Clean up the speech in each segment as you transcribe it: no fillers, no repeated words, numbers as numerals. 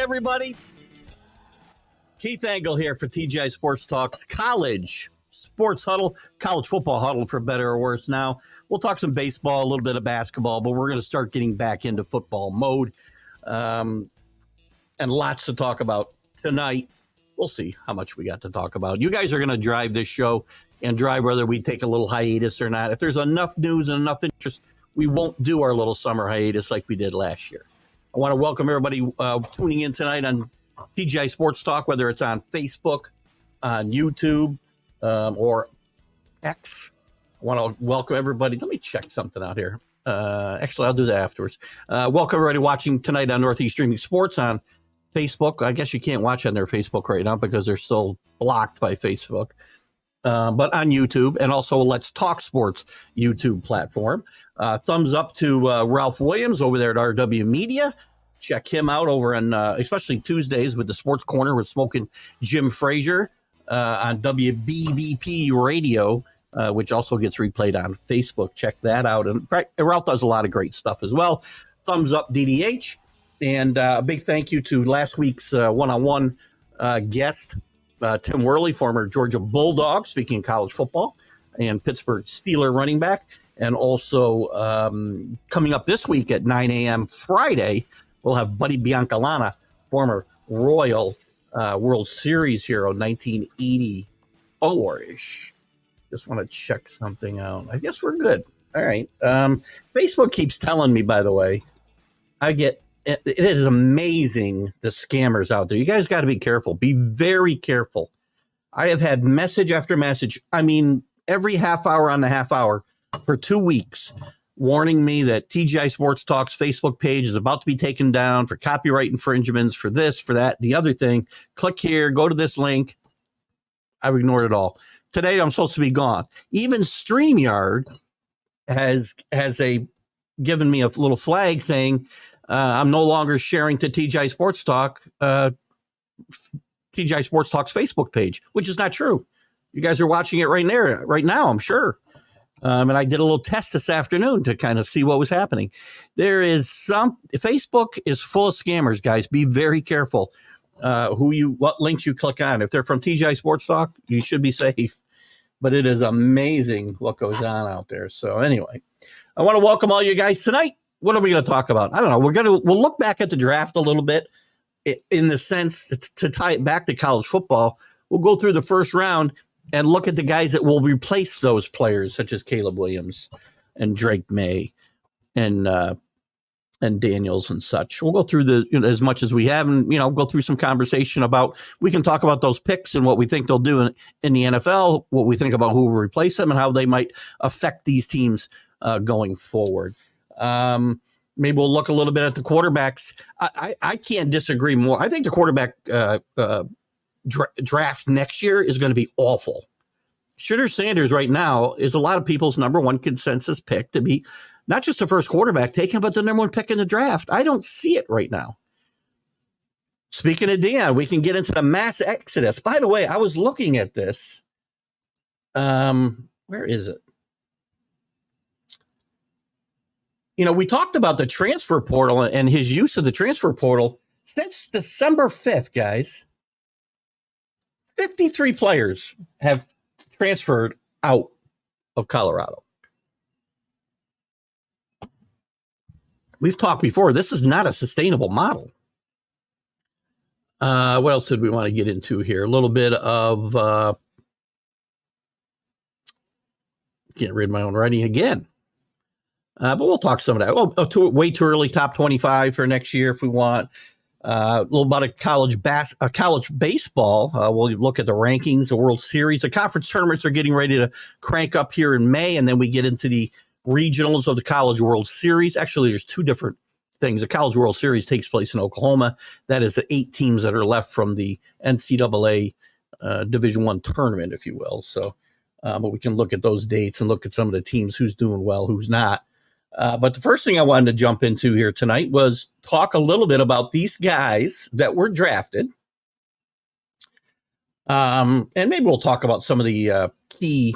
everybody. Keith Engle here for TGI Sports Talks College Sports Huddle, college football huddle for better or worse. Now, we'll talk some baseball, a little bit of basketball, but we're going to start getting back into football mode. And lots to talk about tonight. We'll see how much we got to talk about. You guys are going to drive this show and drive whether we take a little hiatus or not. If there's enough news and enough interest, we won't do our little summer hiatus like we did last year. I want to welcome everybody tuning in tonight on TGI Sports Talk, whether it's on Facebook, on YouTube, or X. I want to welcome everybody. Let me check something out here. Actually, I'll do that afterwards. Welcome everybody watching tonight on Northeast Streaming Sports on Facebook. I guess you can't watch on their Facebook right now because they're still blocked by Facebook. But on YouTube, and also Let's Talk Sports YouTube platform. Thumbs up to Ralph Williams over there at RW Media. Check him out over on, especially Tuesdays with the Sports Corner with Smoking Jim Frazier on WBVP Radio, which also gets replayed on Facebook. Check that out. And Ralph does a lot of great stuff as well. Thumbs up DDH. And a big thank you to last week's one-on-one guest, Tim Worley, former Georgia Bulldog, speaking of college football, and Pittsburgh Steeler running back. And also coming up this week at 9 a.m. Friday, we'll have Buddy Biancalana, former Royal World Series hero, 1984-ish. Just want to check something out. I guess we're good. All right. Facebook keeps telling me, by the way, it is amazing the scammers out there. You guys got to be careful. Be very careful. I have had message after message. I mean, every half hour on the half hour for 2 weeks, warning me that TGI Sports Talk's Facebook page is about to be taken down for copyright infringements, for this, for that, the other thing. Click here, go to this link. I've ignored it all. Today, I'm supposed to be gone. Even StreamYard has given me a little flag saying I'm no longer sharing to TGI Sports Talk, TGI Sports Talk's Facebook page, which is not true. You guys are watching it right now, I'm sure. And I did a little test this afternoon to kind of see what was happening. Facebook is full of scammers, guys. Be very careful what links you click on. If they're from TGI Sports Talk, you should be safe. But it is amazing what goes on out there. So anyway, I want to welcome all you guys tonight. What are we going to talk about? I don't know. We'll look back at the draft a little bit in the sense to tie it back to college football. We'll go through the first round and look at the guys that will replace those players, such as Caleb Williams and Drake May and Daniels and such. We'll go through as much as we have, and go through some conversation about. We can talk about those picks and what we think they'll do in the NFL, what we think about who will replace them, and how they might affect these teams going forward. Maybe we'll look a little bit at the quarterbacks. I can't disagree more. I think the quarterback draft next year is going to be awful. Shedeur Sanders right now is a lot of people's number one consensus pick to be not just the first quarterback taken, but the number one pick in the draft. I don't see it right now. Speaking of Deion, we can get into the mass exodus. By the way, I was looking at this. Where is it? We talked about the transfer portal and his use of the transfer portal since December 5th, guys. 53 players have transferred out of Colorado. We've talked before. This is not a sustainable model. What else did we want to get into here? A little bit of can't read my own writing again. But we'll talk some of that. Way too early, top 25 for next year if we want. A little about a college baseball. We'll look at the rankings, the World Series. The conference tournaments are getting ready to crank up here in May, and then we get into the regionals of the College World Series. Actually, there's two different things. The College World Series takes place in Oklahoma. That is the 8 teams that are left from the NCAA Division I tournament, if you will. So, but we can look at those dates and look at some of the teams, who's doing well, who's not. But the first thing I wanted to jump into here tonight was talk a little bit about these guys that were drafted. And maybe we'll talk about some of the key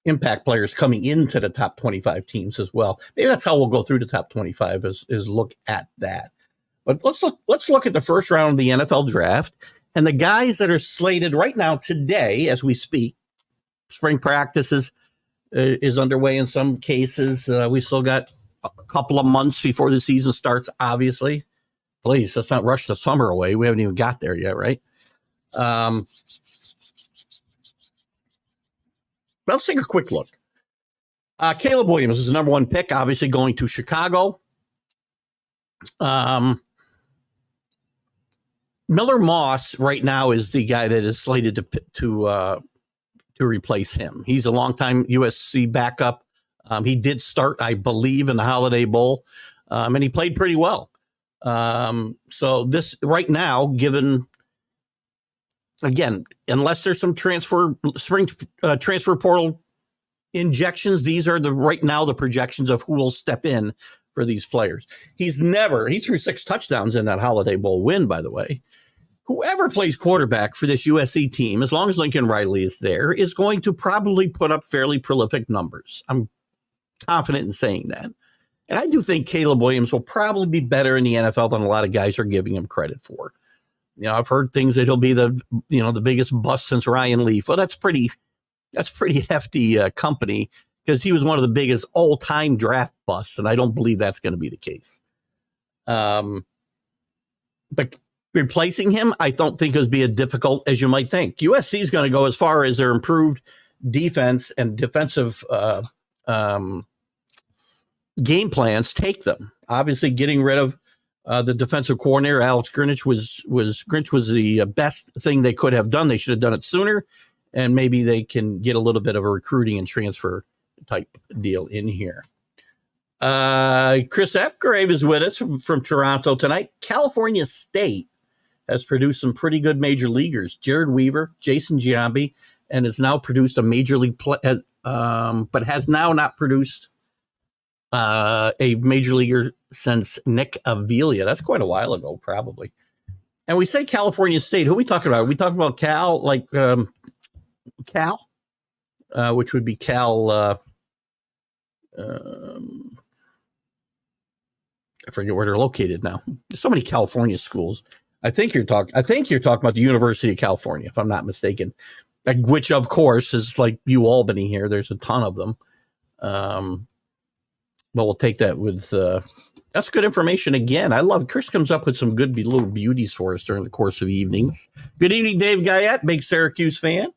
impact players coming into the top 25 teams as well. Maybe that's how we'll go through the top 25 is look at that. But let's look at the first round of the NFL draft and the guys that are slated right now today as we speak. Spring practices is underway in some cases. We still got a couple of months before the season starts, obviously. Please, let's not rush the summer away. We haven't even got there yet, right? Let's take a quick look. Caleb Williams is the number one pick, obviously going to Chicago. Miller Moss right now is the guy that is slated to replace him. He's a longtime USC backup. He did start, I believe, in the Holiday Bowl, and he played pretty well. So this right now, given again, unless there's some spring transfer portal injections, these are right now the projections of who will step in for these players. He threw 6 touchdowns in that Holiday Bowl win, by the way. Whoever plays quarterback for this USC team, as long as Lincoln Riley is there, is going to probably put up fairly prolific numbers. I'm confident in saying that. And I do think Caleb Williams will probably be better in the NFL than a lot of guys are giving him credit for. I've heard things that he'll be the biggest bust since Ryan Leaf. Well, that's pretty hefty company, because he was one of the biggest all-time draft busts, and I don't believe that's going to be the case. But replacing him, I don't think it would be as difficult as you might think. USC is going to go as far as their improved defense and defensive game plans take them. Obviously, getting rid of the defensive coordinator, Alex Grinch, was the best thing they could have done. They should have done it sooner, and maybe they can get a little bit of a recruiting and transfer type deal in here. Chris Epgrave is with us from Toronto tonight. California State has produced some pretty good major leaguers. Jared Weaver, Jason Giambi, and has now produced a major league but has now not produced a major leaguer since Nick Avila. That's quite a while ago, probably. And we say California State. Who are we talking about? Are we talking about Cal, like Cal, which would be Cal. I forget where they're located now. There's so many California schools. I think you're talking about the University of California, if I'm not mistaken. Which, of course, is like UAlbany here. There's a ton of them. But we'll take that with. That's good information. Again, I love Chris comes up with some good little beauties for us during the course of evenings. Good evening, Dave Guyette, big Syracuse fan.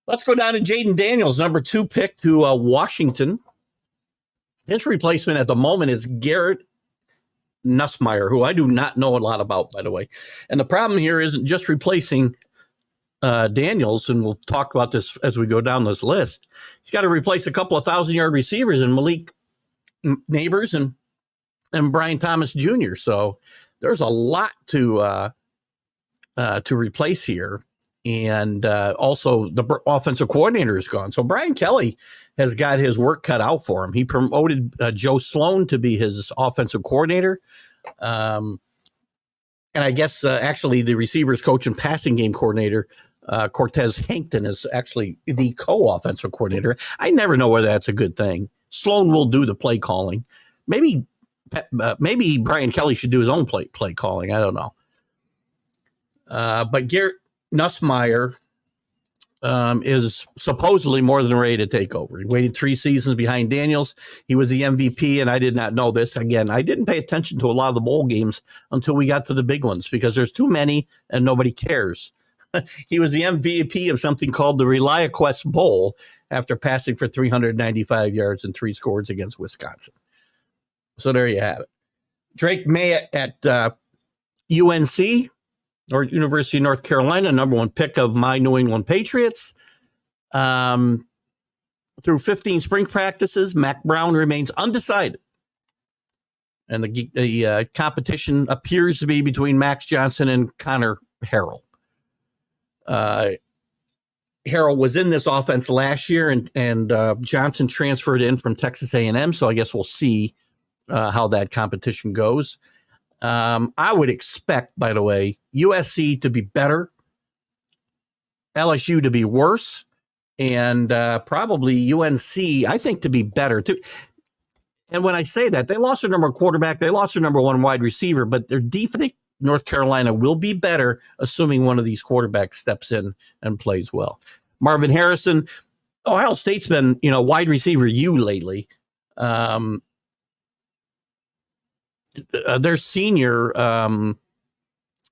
Let's go down to Jaden Daniels, number 2 pick to Washington. His replacement at the moment is Garrett Nussmeier, who I do not know a lot about, by the way. And the problem here isn't just replacing Daniels, and we'll talk about this as we go down this list. He's got to replace a couple of 1,000-yard receivers in Malik Neighbors and Brian Thomas Jr. So there's a lot to replace here. And also the offensive coordinator is gone. So Brian Kelly has got his work cut out for him. He promoted Joe Sloan to be his offensive coordinator. And I guess actually the receivers coach and passing game coordinator, Cortez Hankton, is actually the co-offensive coordinator. I never know whether that's a good thing. Sloan will do the play calling. Maybe Brian Kelly should do his own play calling. I don't know. But Garrett Nussmeier is supposedly more than ready to take over. He waited 3 seasons behind Daniels. He was the MVP, and I did not know this. Again, I didn't pay attention to a lot of the bowl games until we got to the big ones because there's too many and nobody cares. He was the MVP of something called the ReliaQuest Bowl after passing for 395 yards and 3 scores against Wisconsin. So there you have it. Drake May at UNC, or University of North Carolina, number 1 pick of my New England Patriots. Through 15 spring practices, Mac Brown remains undecided. And the competition appears to be between Max Johnson and Connor Harrell. Harrell was in this offense last year, and Johnson transferred in from Texas A&M, so I guess we'll see how that competition goes. I would expect, by the way, USC to be better, LSU to be worse, and probably UNC, I think, to be better too. And when I say that, they lost their number one quarterback, they lost their number one wide receiver, but their defense, North Carolina, will be better, assuming one of these quarterbacks steps in and plays well. Marvin Harrison, Ohio State's been, wide receiver lately. Their senior,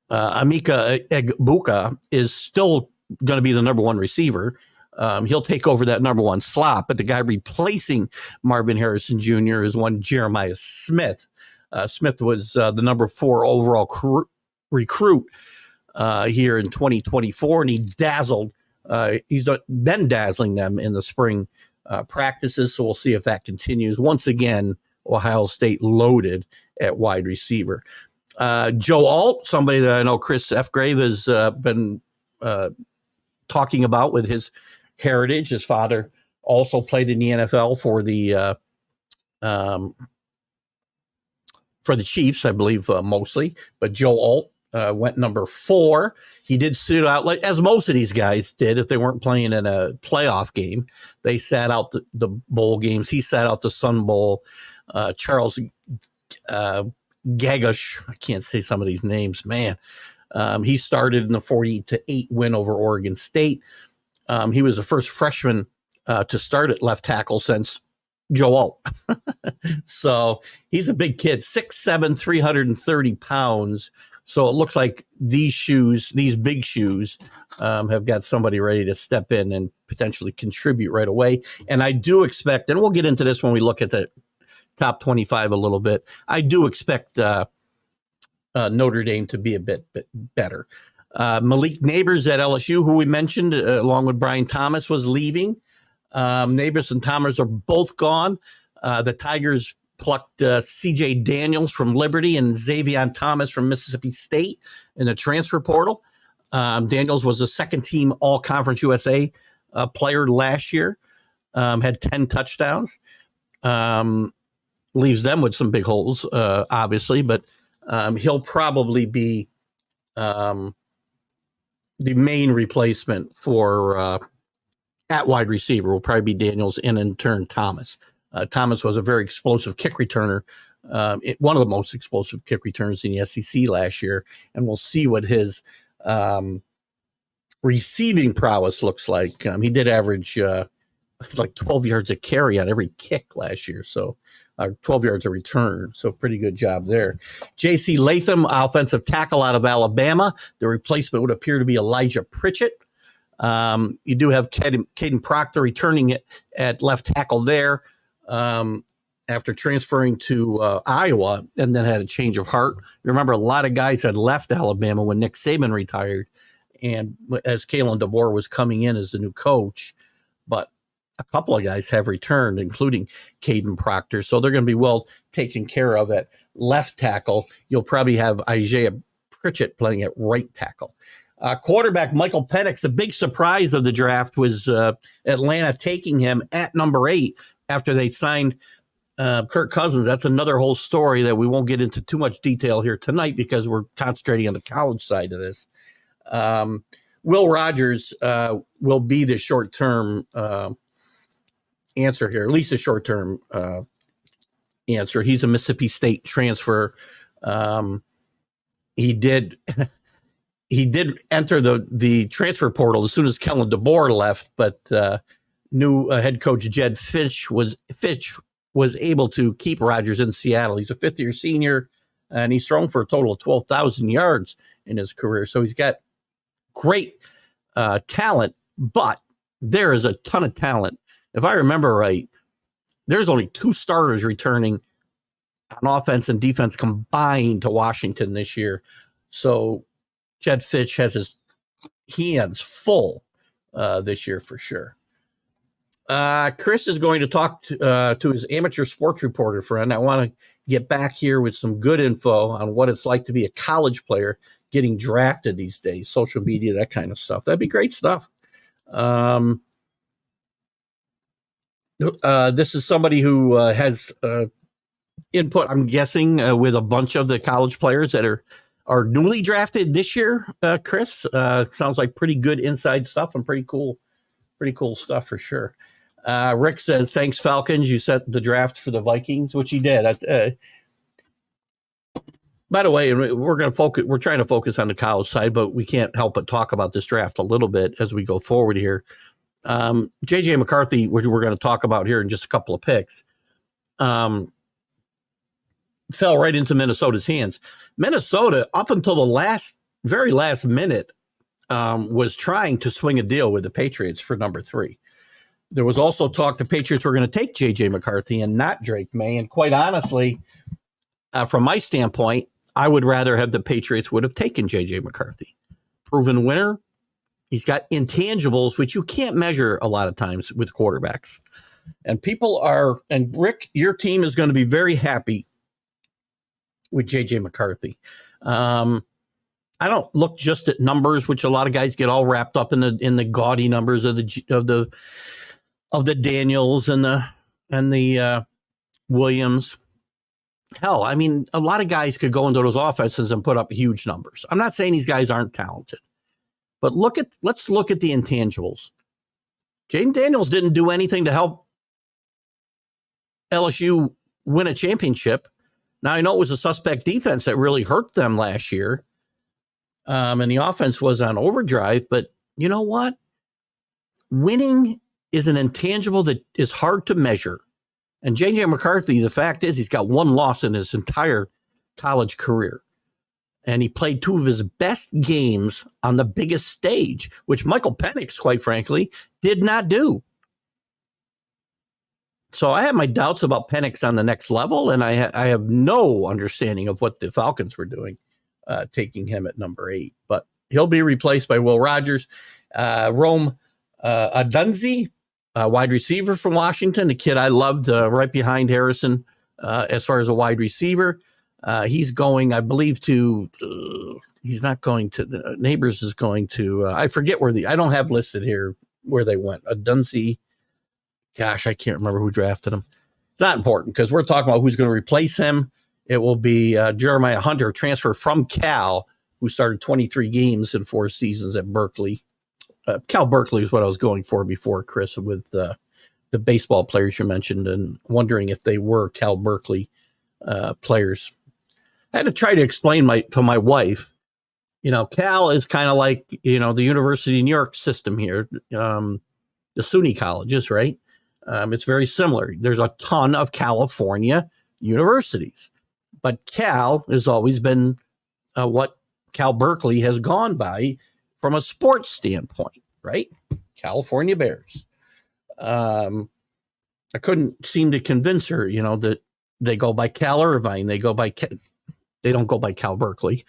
Amika Egbuka, is still going to be the number one receiver. He'll take over that number one slot, but the guy replacing Marvin Harrison Jr. is one Jeremiah Smith. Smith was the number 4 overall recruit here in 2024, and he dazzled. He's been dazzling them in the spring practices, so we'll see if that continues. Once again, Ohio State loaded at wide receiver. Joe Alt, somebody that I know Chris Fgrave has been talking about with his heritage. His father also played in the NFL for the Chiefs, I believe, mostly. But Joe Alt went number 4. He did sit out, like as most of these guys did, if they weren't playing in a playoff game. They sat out the bowl games. He sat out the Sun Bowl. Charles Gagosh, I can't say some of these names, man. He started in the 40-8 win over Oregon State. He was the first freshman to start at left tackle since Joe Alt. So he's a big kid, 6'7", 330 pounds. So it looks like these big shoes, have got somebody ready to step in and potentially contribute right away. And I do expect, and we'll get into this when we look at the top 25 a little bit, I do expect Notre Dame to be a bit better. Malik Neighbors at LSU, who we mentioned, along with Brian Thomas, was leaving. Neighbors and Thomas are both gone. The Tigers plucked C.J. Daniels from Liberty and Xavier Thomas from Mississippi State in the transfer portal. Daniels was a second-team All-Conference USA player last year, had 10 touchdowns. Leaves them with some big holes, obviously, but he'll probably be the main replacement for at wide receiver. Will probably be Daniels and in turn Thomas. Thomas was a very explosive kick returner, one of the most explosive kick returners in the SEC last year, and we'll see what his receiving prowess looks like. He did average like 12 yards a carry on every kick last year, so 12 yards a return, so pretty good job there. J.C. Latham, offensive tackle out of Alabama. The replacement would appear to be Elijah Pritchett. You do have Caden Proctor returning it at left tackle there after transferring to Iowa and then had a change of heart. Remember, a lot of guys had left Alabama when Nick Saban retired, and as Kalen DeBoer was coming in as the new coach, but a couple of guys have returned, including Caden Proctor. So they're going to be well taken care of at left tackle. You'll probably have Isaiah Pritchett playing at right tackle. Quarterback Michael Penix, the big surprise of the draft was Atlanta taking him at number 8 after they signed Kirk Cousins. That's another whole story that we won't get into too much detail here tonight because we're concentrating on the college side of this. Will Rogers will be the short-term answer here, at least a short-term answer. He's a Mississippi State transfer. He did enter the transfer portal as soon as Kellen DeBoer left, but new head coach Jed Fish was able to keep Rogers in Seattle. He's a 5th-year senior, and he's thrown for a total of 12,000 yards in his career. So he's got great talent, but there is a ton of talent. If I remember right, there's only 2 starters returning on offense and defense combined to Washington this year. So Jed Fish has his hands full this year for sure. Chris is going to talk to his amateur sports reporter friend. I want to get back here with some good info on what it's like to be a college player getting drafted these days, social media, that kind of stuff. That'd be great stuff. This is somebody who has input, I'm guessing, with a bunch of the college players that are newly drafted this year, Chris. Sounds like pretty good inside stuff and pretty cool stuff for sure. Rick says, thanks, Falcons. You set the draft for the Vikings, which he did. By the way, we're trying to focus on the college side, but we can't help but talk about this draft a little bit as we go forward here. J.J. McCarthy, which we're going to talk about here in just a couple of picks, fell right into Minnesota's hands. Minnesota, up until the very last minute, was trying to swing a deal with the Patriots for number 3. There was also talk the Patriots were going to take J.J. McCarthy and not Drake May. And quite honestly, from my standpoint, I would rather have the Patriots would have taken J.J. McCarthy. Proven winner. He's got intangibles, which you can't measure a lot of times with quarterbacks. And and Rick, your team is going to be very happy with J.J. McCarthy. I don't look just at numbers, which a lot of guys get all wrapped up in the gaudy numbers of the Daniels and the Williams. Hell, I mean, a lot of guys could go into those offenses and put up huge numbers. I'm not saying these guys aren't talented, but let's look at the intangibles. Jaden Daniels didn't do anything to help LSU win a championship. Now, I know it was a suspect defense that really hurt them last year, and the offense was on overdrive, but you know what? Winning is an intangible that is hard to measure. And J.J. McCarthy, the fact is he's got one loss in his entire college career. And he played 2 of his best games on the biggest stage, which Michael Penix, quite frankly, did not do. So I have my doubts about Penix on the next level, and I have no understanding of what the Falcons were doing, taking him at number 8. But he'll be replaced by Will Rogers. Rome Odunze, wide receiver from Washington, a kid I loved, right behind Harrison as far as a wide receiver. He's going, I believe, he's not going to, Neighbors is going to, I forget I don't have listed here where they went. Odunze, gosh, I can't remember who drafted him. It's not important because we're talking about who's going to replace him. It will be Jeremiah Hunter, transfer from Cal, who started 23 games in 4 seasons at Berkeley. Cal Berkeley is what I was going for before, Chris, with the baseball players you mentioned, and wondering if they were Cal Berkeley players. I had to try to explain to my wife, Cal is kind of like, the University of New York system here, the SUNY colleges, right? It's very similar. There's a ton of California universities, but Cal has always been what Cal Berkeley has gone by from a sports standpoint, right? California Bears. I couldn't seem to convince her, that they go by Cal Irvine. They don't go by Cal Berkeley,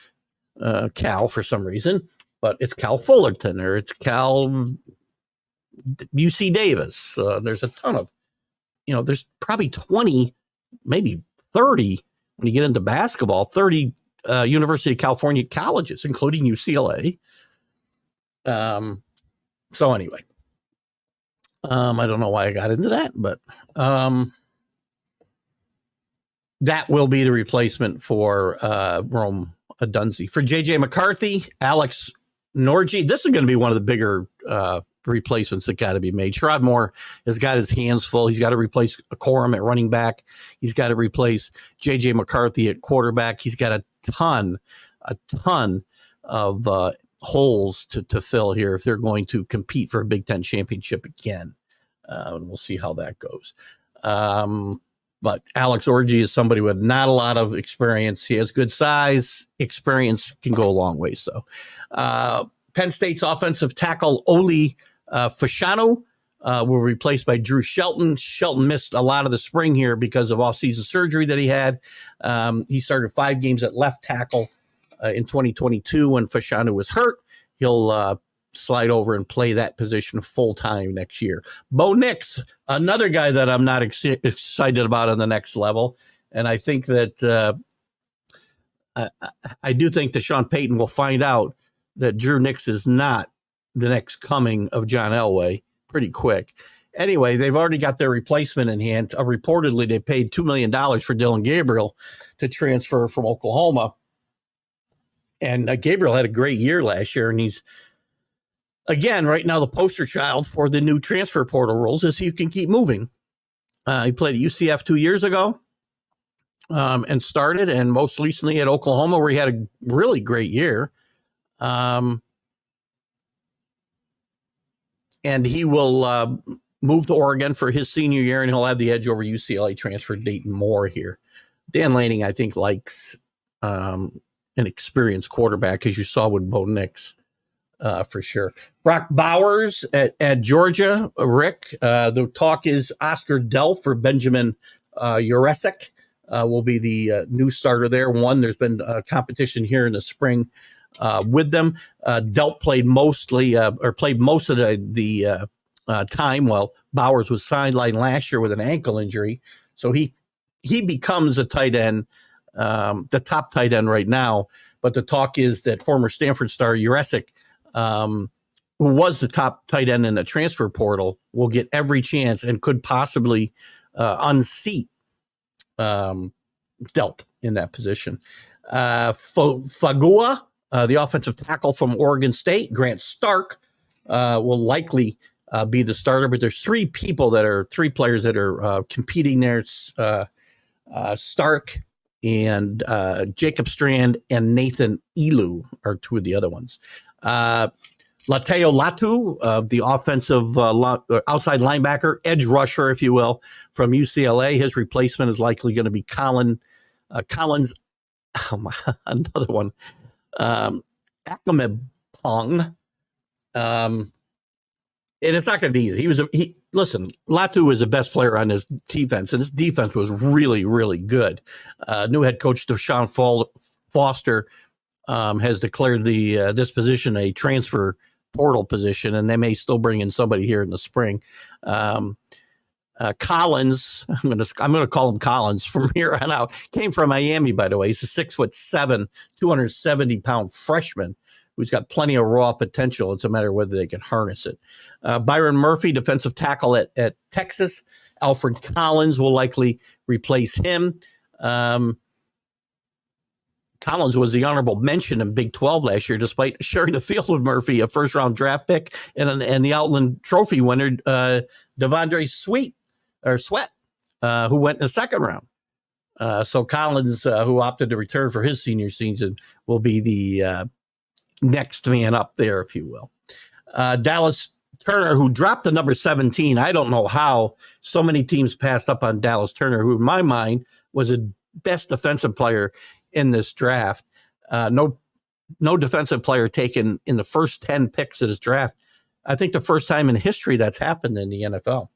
Cal for some reason, but it's Cal Fullerton or it's Cal UC Davis. There's a ton of, there's probably 20, maybe 30 when you get into basketball, 30 University of California colleges, including UCLA. So anyway, I don't know why I got into that, but that will be the replacement for Rome Odunze. For J.J. McCarthy, Alex Norgie, this is going to be one of the bigger replacements that got to be made. Sherrod Moore has got his hands full. He's got to replace Corum at running back. He's got to replace J.J. McCarthy at quarterback. He's got a ton of holes to fill here if they're going to compete for a Big Ten championship again. And we'll see how that goes. But Alex Orji is somebody with not a lot of experience. He has good size. Experience can go a long way. So Penn State's offensive tackle Oli Fashanu were replaced by Drew Shelton. Shelton missed a lot of the spring here because of off-season surgery that he had. He started 5 games at left tackle in 2022 when Fashanu was hurt. He'll slide over and play that position full-time next year. Bo Nix, another guy that I'm not excited about on the next level. And I think that I do think that Sean Payton will find out that Drew Nix is not the next coming of John Elway pretty quick. Anyway, they've already got their replacement in hand. Reportedly, they paid $2 million for Dylan Gabriel to transfer from Oklahoma. And Gabriel had a great year last year, and he's again, right now, the poster child for the new transfer portal rules is you can keep moving. He played at UCF 2 years ago and started, and most recently at Oklahoma, where he had a really great year. And he will move to Oregon for his senior year, and he'll have the edge over UCLA transfer Dayton Moore here. Dan Lanning, I think, likes an experienced quarterback, as you saw with Bo Nix, for sure. Brock Bowers at Georgia. Rick, the talk is Oscar Delp for Benjamin Jurecek will be the new starter there. There's been competition here in the spring with them. Delp played most of the time while Bowers was sidelined last year with an ankle injury. So he becomes a tight end, the top tight end right now. But the talk is that former Stanford star Jurecek, who was the top tight end in the transfer portal, will get every chance and could possibly unseat Delp in that position. Fagua, the offensive tackle from Oregon State, Grant Stark, will likely be the starter, but there's three players that are competing there. Stark and Jacob Strand and Nathan Elu are two of the other ones. Lateo Latu, the offensive outside linebacker, edge rusher, if you will, from UCLA. His replacement is likely going to be Collins. Another one. Akamepong. And it's not going to be easy. Latu was the best player on his defense, and his defense was really, really good. New head coach Deshaun Foster has declared this position a transfer portal position, and they may still bring in somebody here in the spring. Collins, I'm going to call him Collins from here on out. Came from Miami, by the way. He's a 6'7", 270-pound freshman who's got plenty of raw potential. It's a matter of whether they can harness it. Byron Murphy, defensive tackle at Texas. Alfred Collins will likely replace him. Collins was the honorable mention in Big 12 last year, despite sharing the field with Murphy, a first-round draft pick, and the Outland Trophy winner, Devondre Sweat, who went in the second round. So Collins, who opted to return for his senior season, will be the next man up there, if you will. Dallas Turner, who dropped to number 17. I don't know how so many teams passed up on Dallas Turner, who in my mind was the best defensive player in this draft. No defensive player taken in the first 10 picks of this draft. I think the first time in history that's happened in the NFL.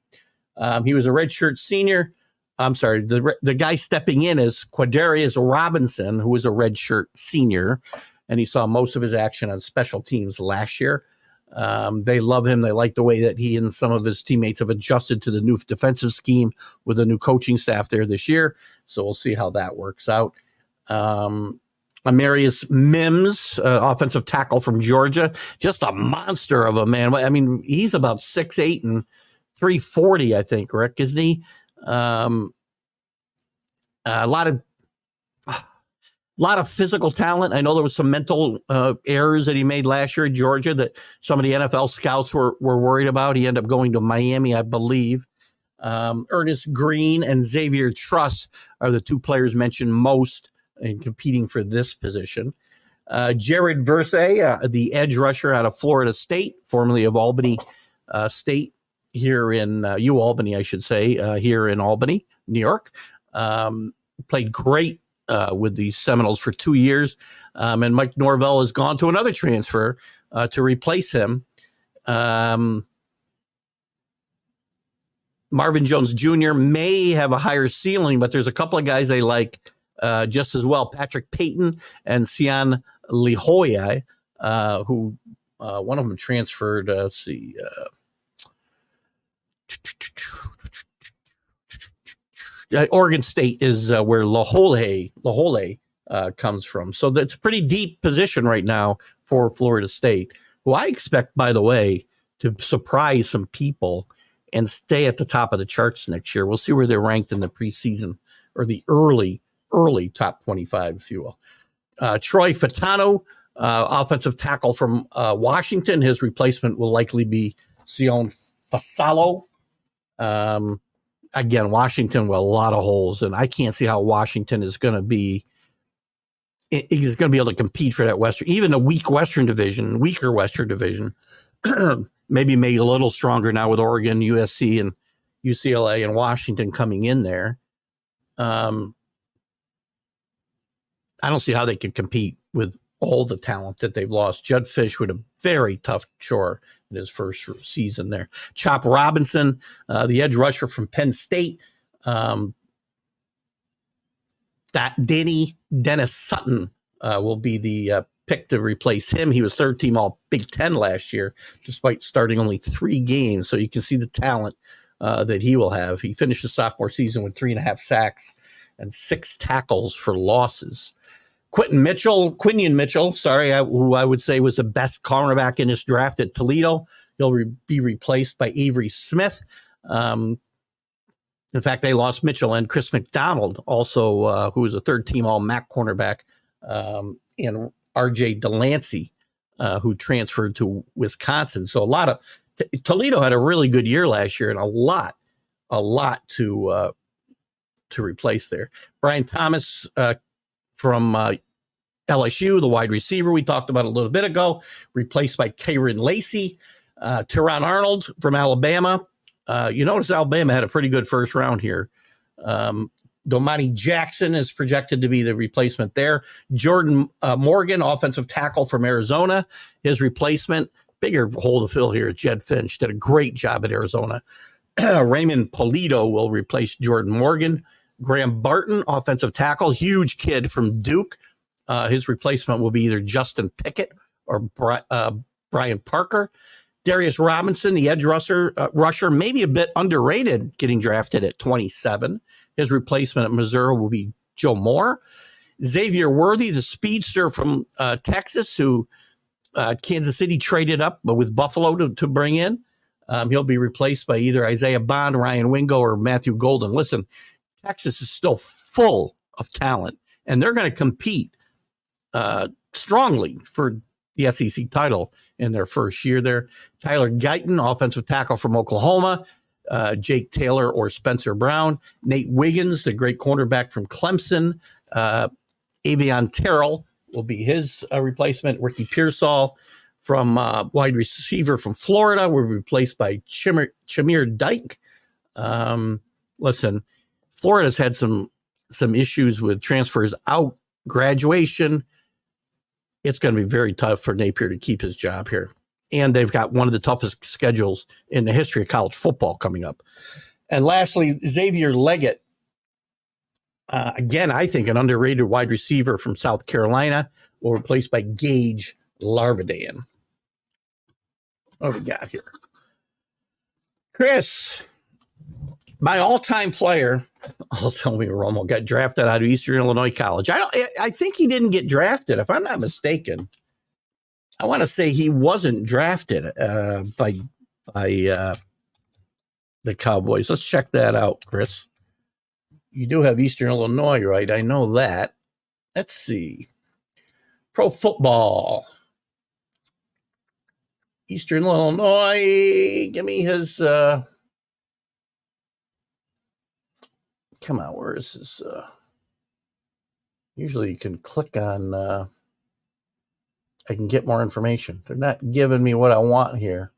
He was a redshirt senior. I'm sorry, the guy stepping in is Quadarius Robinson, who was a redshirt senior, and he saw most of his action on special teams last year. They love him. They like the way that he and some of his teammates have adjusted to the new defensive scheme with a new coaching staff there this year. So we'll see how that works out. Amarius Mims, offensive tackle from Georgia, just a monster of a man. I mean, he's about 6'8" and 340, I think, Rick, isn't he? A lot of physical talent. I know there was some mental errors that he made last year at Georgia that some of the NFL scouts were worried about. He ended up going to Miami, I believe. Ernest Green and Xavier Truss are the two players mentioned most in competing for this position. Jared Versay, the edge rusher out of Florida State, formerly of Albany State, here in UAlbany, I should say, here in Albany, New York. Played great with the Seminoles for 2 years. And Mike Norvell has gone to another transfer to replace him. Marvin Jones Jr. may have a higher ceiling, but there's a couple of guys they like just as well. Patrick Payton and Sian Lihoya, who one of them transferred, let's see, Oregon State is where Lahole comes from. So that's a pretty deep position right now for Florida State, who I expect, by the way, to surprise some people and stay at the top of the charts next year. We'll see where they're ranked in the preseason or the early top 25, if you will. Troy Fatano, Offensive tackle from Washington. His replacement will likely be Sion Fasalo. Again, Washington with a lot of holes, and I can't see how Washington is going to be. Is going to be able to compete for that Western, even a weaker Western Division, maybe made a little stronger now with Oregon, USC, and UCLA and Washington coming in there. I don't see how they can compete with all the talent that they've lost. Judd Fish with a very tough chore in his first season there. Chop Robinson, the edge rusher from Penn State. Dennis Sutton will be the pick to replace him. He was third team all Big Ten last year, despite starting only 3 games. So you can see the talent that he will have. He finished his sophomore season with 3.5 sacks and 6 tackles for losses. Quinion Mitchell, who I would say was the best cornerback in this draft at Toledo. He'll be replaced by Avery Smith. In fact, they lost Mitchell and Chris McDonald, also who was a third-team All-MAC cornerback, and R.J. Delancey, who transferred to Wisconsin. So Toledo had a really good year last year, and a lot to replace there. Brian Thomas from LSU, the wide receiver we talked about a little bit ago, replaced by Kieran Lacey. Teron Arnold from Alabama. You notice Alabama had a pretty good first round here. Domani Jackson is projected to be the replacement there. Jordan Morgan, offensive tackle from Arizona, his replacement. Bigger hole to fill here is Jed Finch. Did a great job at Arizona. Raymond Polito will replace Jordan Morgan. Graham Barton, offensive tackle, huge kid from Duke. His replacement will be either Justin Pickett or Brian Parker. Darius Robinson, the edge rusher, maybe a bit underrated, getting drafted at 27. His replacement at Missouri will be Joe Moore. Xavier Worthy, the speedster from Texas, who Kansas City traded up with Buffalo to bring in. He'll be replaced by either Isaiah Bond, Ryan Wingo, or Matthew Golden. Listen, Texas is still full of talent, and they're going to compete strongly for the SEC title in their first year there. Tyler Guyton, offensive tackle from Oklahoma. Jake Taylor or Spencer Brown. Nate Wiggins, the great cornerback from Clemson. Avion Terrell will be his replacement. Ricky Pearsall from wide receiver from Florida will be replaced by Chamir Dyke. Listen, Florida's had some issues with transfers out, graduation. It's going to be very tough for Napier to keep his job here. And they've got one of the toughest schedules in the history of college football coming up. And lastly, Xavier Leggett. Again, I think an underrated wide receiver from South Carolina will be replaced by Gage Larvadan. What do we got here? Chris, my all-time player, Tony Romo, got drafted out of Eastern Illinois College. I think he didn't get drafted, if I'm not mistaken. I want to say he wasn't drafted by the Cowboys. Let's check that out, Chris. You do have Eastern Illinois, right? I know that. Let's see. Pro football. Eastern Illinois. Give me his... come on, where is this? Usually you can click on... I can get more information. They're not giving me what I want here.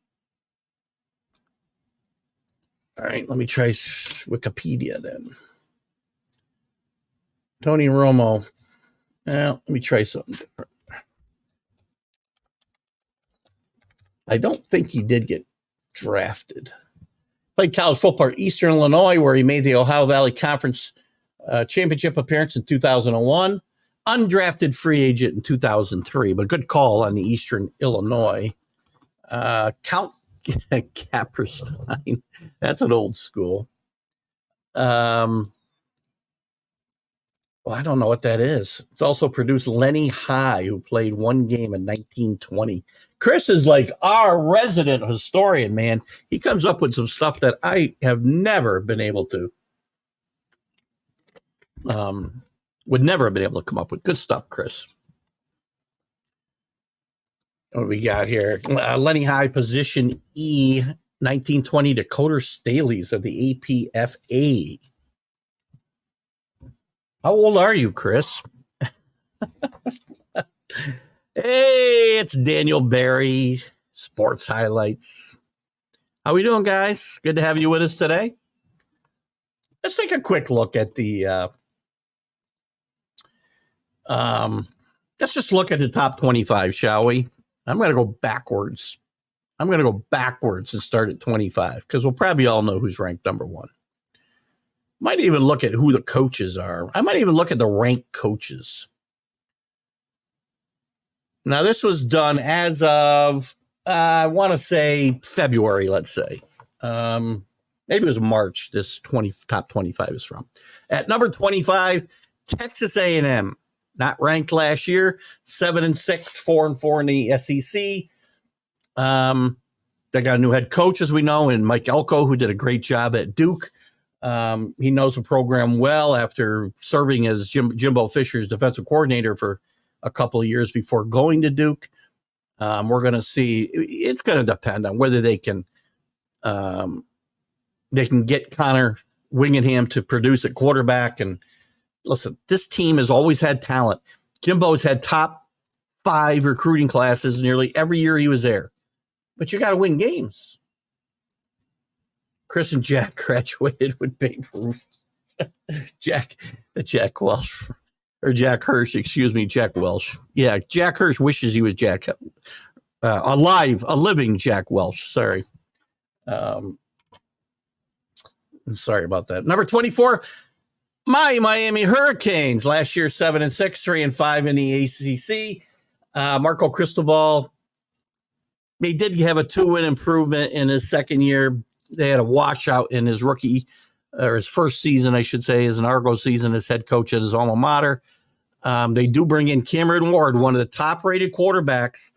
All right, let me try Wikipedia then. Tony Romo. Well, let me try something different. I don't think he did get drafted. Played college football at Eastern Illinois, where he made the Ohio Valley Conference championship appearance in 2001. Undrafted free agent in 2003, but good call on the Eastern Illinois. Count Capperstein. That's an old school. Well, I don't know what that is. It's also produced Lenny High, who played one game in 1920. Chris is like our resident historian, man. He comes up with some stuff that I have never been able to, would never have been able to come up with. Good stuff, Chris. What do we got here? Lenny High, position E, 1920 Dakota Staleys of the APFA. How old are you, Chris? Hey, it's Daniel Barry, Sports Highlights. How we doing, guys? Good to have you with us today. Let's take a quick look at the let's just look at the top 25, shall we? I'm going to go backwards. And start at 25 because we'll probably all know who's ranked number one. Might even look at who the coaches are. I might even look at the ranked coaches. Now, this was done as of, I want to say February, let's say. Maybe it was March, this top 25 is from. At number 25, Texas A&M. Not ranked last year, 7-6, 4-4 in the SEC. They got a new head coach, as we know, and Mike Elko, who did a great job at Duke. He knows the program well after serving as Jimbo Fisher's defensive coordinator for a couple of years before going to Duke. We're going to see. It's going to depend on whether they can get Connor Wingingham to produce at quarterback. And listen, this team has always had talent. Jimbo's had top 5 recruiting classes nearly every year he was there. But you got to win games. Chris and Jack graduated with Babe Ruth. Jack Welsh. Or Jack Hirsch, excuse me, Jack Welsh. Yeah, Jack Hirsch wishes he was Jack. A living Jack Welsh. Sorry. I'm sorry about that. Number 24, my Miami Hurricanes. Last year, 7-6, 3-5 in the ACC. Marco Cristobal, they did have a 2-win improvement in his second year. They had a washout in his rookie, or his first season, I should say, as an Argos season as head coach at his alma mater. They do bring in Cameron Ward, one of the top-rated quarterbacks,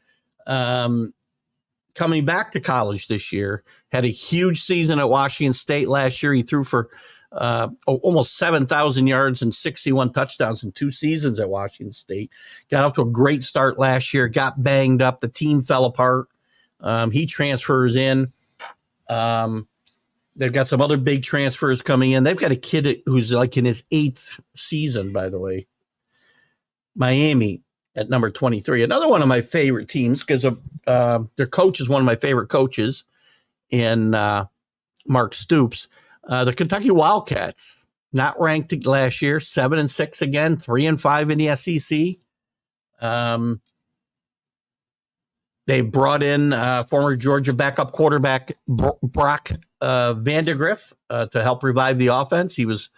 coming back to college this year. Had a huge season at Washington State last year. He threw for almost 7,000 yards and 61 touchdowns in 2 seasons at Washington State. Got off to a great start last year, got banged up. The team fell apart. He transfers in. They've got some other big transfers coming in. They've got a kid who's like in his 8th season, by the way. Miami at number 23. Another one of my favorite teams because of their coach is one of my favorite coaches in Mark Stoops. The Kentucky Wildcats, not ranked last year, 7-6 again, 3-5 in the SEC. They brought in former Georgia backup quarterback Brock Vandegrift to help revive the offense. He was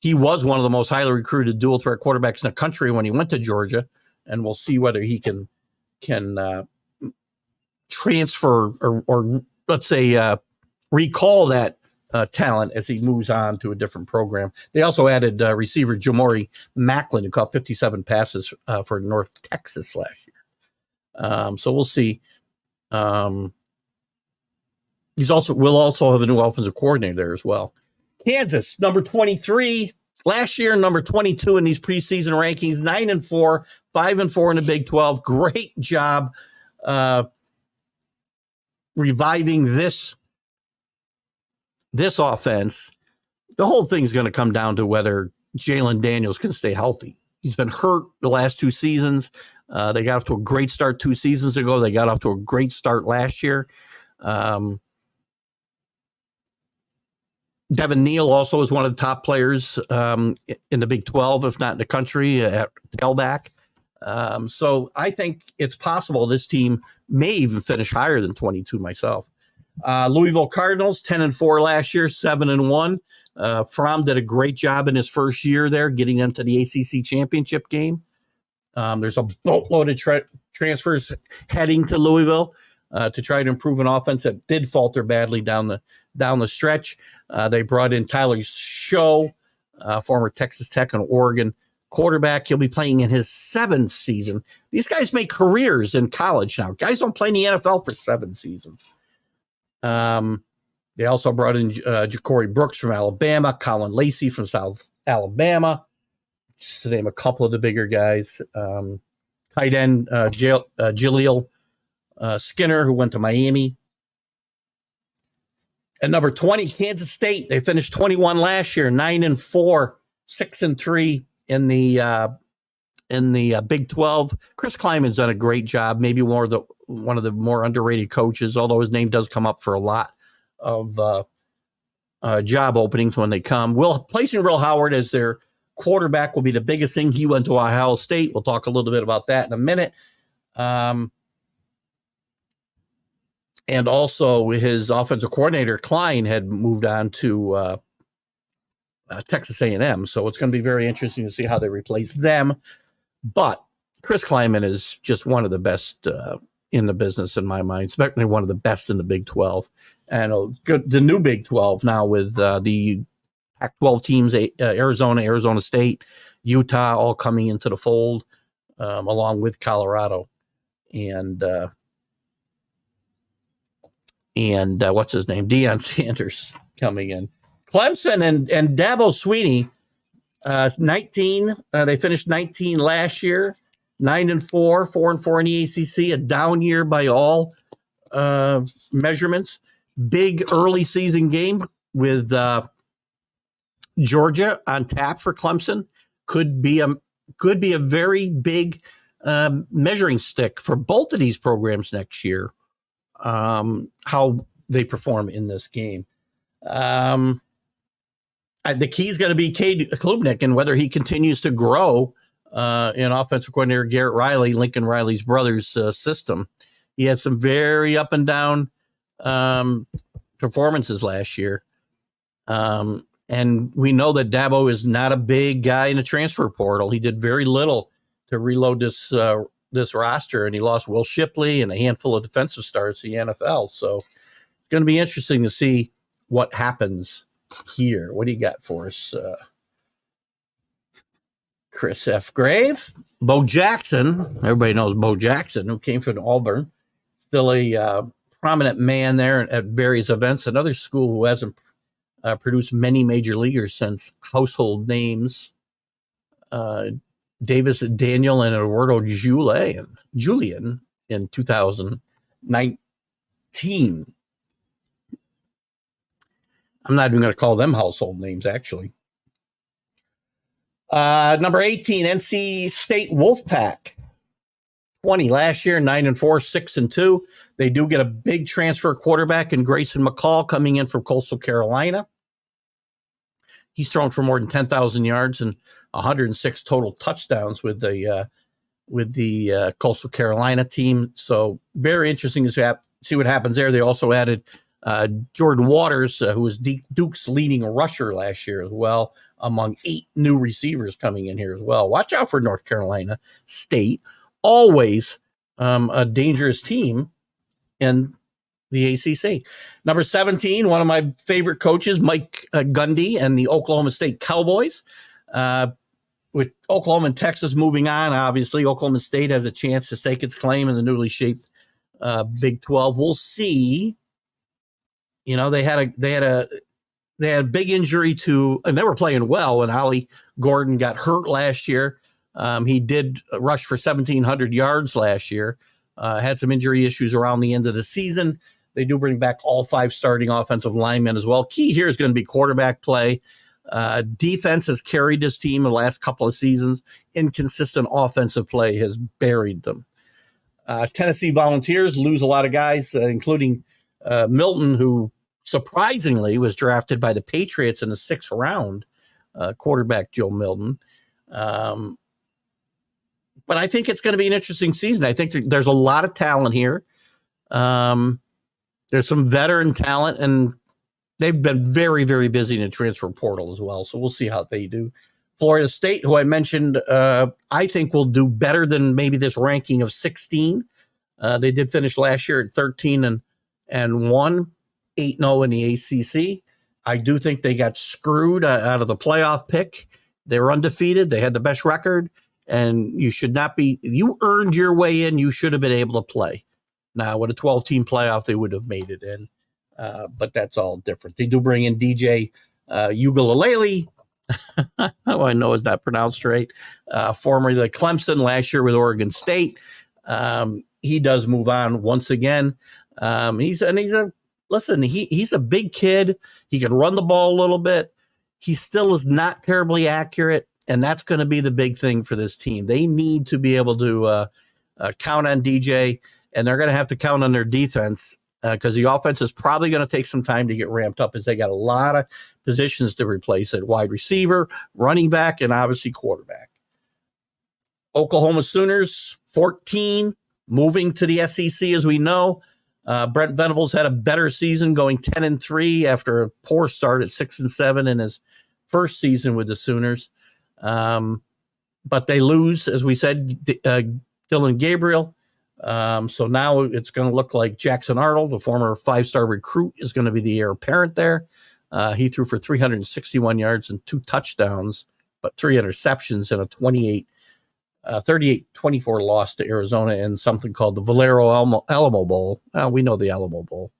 one of the most highly recruited dual threat quarterbacks in the country when he went to Georgia, and we'll see whether he can transfer or let's say recall that talent as he moves on to a different program. They also added receiver Jamori Macklin, who caught 57 passes for North Texas last year. So we'll see. We'll also have a new offensive coordinator there as well. Kansas, number 23. Last year, number 22 in these preseason rankings, 9-4, 5-4 in the Big 12. Great job reviving this offense. The whole thing's going to come down to whether Jalen Daniels can stay healthy. He's been hurt the last 2 seasons. They got off to a great start 2 seasons ago. They got off to a great start last year. Devin Neal also is one of the top players in the Big 12, if not in the country, at tailback. So I think it's possible this team may even finish higher than 22 myself. Louisville Cardinals, 10-4 last year, 7-1. Fromm did a great job in his first year there, getting them to the ACC championship game. There's a boatload of transfers heading to Louisville to try to improve an offense that did falter badly down the stretch. They brought in Tyler Show, former Texas Tech and Oregon quarterback. He'll be playing in his 7th season. These guys make careers in college now. Guys don't play in the NFL for 7 seasons. They also brought in Ja'Cory Brooks from Alabama, Colin Lacey from South Alabama, just to name a couple of the bigger guys. Tight end Jaleel Skinner, who went to Miami. At number 20, Kansas State. They finished 21 last year, 9-4, 6-3 in the Big 12. Chris Kleiman's done a great job. Maybe one of the more underrated coaches, although his name does come up for a lot of job openings when they come. Placing Will Howard as their quarterback will be the biggest thing. He went to Ohio State. We'll talk a little bit about that in a minute. And also his offensive coordinator, Klein, had moved on to Texas A&M. So it's going to be very interesting to see how they replace them. But Chris Kleiman is just one of the best in the business in my mind, especially one of the best in the Big 12. And the new Big 12 now with the Pac-12 teams, Arizona State, Utah, all coming into the fold, along with Colorado. And what's his name? Deion Sanders coming in. Clemson and Dabo Swinney, 19. They finished 19 last year, 9-4, 4-4 in the ACC. A down year by all measurements. Big early season game with Georgia on tap for Clemson. Could be a very big measuring stick for both of these programs next year. How they perform in this game. The key is going to be Cade Klubnik and whether he continues to grow in offensive coordinator Garrett Riley, Lincoln Riley's brother's system. He had some very up and down performances last year. And we know that Dabo is not a big guy in the transfer portal. He did very little to reload this roster, and he lost Will Shipley and a handful of defensive stars in the NFL. So it's going to be interesting to see what happens here. What do you got for us? Chris F. Grave, Bo Jackson. Everybody knows Bo Jackson, who came from Auburn. Still a prominent man there at various events. Another school who hasn't produced many major leaguers since household names. Davis Daniel and Eduardo Julian in 2019. I'm not even going to call them household names, actually. Number 18, NC State Wolfpack. 20 last year, 9-4, 6-2. They do get a big transfer quarterback in Grayson McCall coming in from Coastal Carolina. He's thrown for more than 10,000 yards and 106 total touchdowns with the Coastal Carolina team. So very interesting to see what happens there. They also added Jordan Waters, who was Duke's leading rusher last year as well, among 8 new receivers coming in here as well. Watch out for North Carolina State. Always a dangerous team in the ACC. Number 17, one of my favorite coaches, Mike Gundy and the Oklahoma State Cowboys. With Oklahoma and Texas moving on, obviously, Oklahoma State has a chance to stake its claim in the newly shaped Big 12. We'll see. You know, they had a big injury and they were playing well when Ollie Gordon got hurt last year. He did rush for 1,700 yards last year. Had some injury issues around the end of the season. They do bring back all 5 starting offensive linemen as well. Key here is going to be quarterback play. Defense has carried this team the last couple of seasons. Inconsistent offensive play has buried them. Tennessee Volunteers lose a lot of guys, including Milton, who surprisingly was drafted by the Patriots in the 6th round, quarterback Joe Milton. But I think it's going to be an interesting season. I think there's a lot of talent here. There's some veteran talent, and they've been very, very busy in the transfer portal as well. So we'll see how they do. Florida State, who I mentioned, I think will do better than maybe this ranking of 16. They did finish last year at 13-1, 8-0 in the ACC. I do think they got screwed out of the playoff pick. They were undefeated. They had the best record, and you should not be. You earned your way in. You should have been able to play. Now, with a 12-team playoff, they would have made it in. But that's all different. They do bring in DJ Uiagalelei. I know it's not pronounced right. Formerly the Clemson, last year with Oregon State. he does move on once again. He's a big kid. He can run the ball a little bit. He still is not terribly accurate, and that's going to be the big thing for this team. They need to be able to count on DJ, and they're going to have to count on their defense because the offense is probably going to take some time to get ramped up as they got a lot of positions to replace at wide receiver, running back, and obviously quarterback. Oklahoma Sooners, 14, moving to the SEC, as we know. Brent Venables had a better season, going 10-3 after a poor start at 6-7 in his first season with the Sooners. But they lose, as we said, Dylan Gabriel. So now it's going to look like Jackson Arnold, the former 5-star recruit, is going to be the heir apparent there. He threw for 361 yards and 2 touchdowns, but 3 interceptions in a 38-24 loss to Arizona in something called the Valero Alamo Bowl. We know the Alamo Bowl.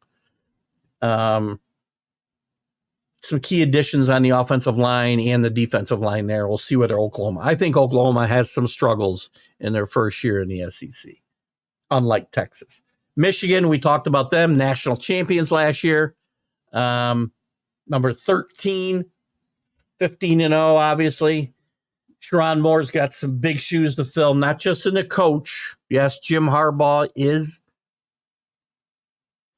Some key additions on the offensive line and the defensive line there. We'll see whether I think Oklahoma has some struggles in their first year in the SEC, unlike Texas. Michigan, we talked about them, national champions last year. Number 13, 15-0, obviously. Sharon Moore's got some big shoes to fill, not just in the coach. Yes, Jim Harbaugh is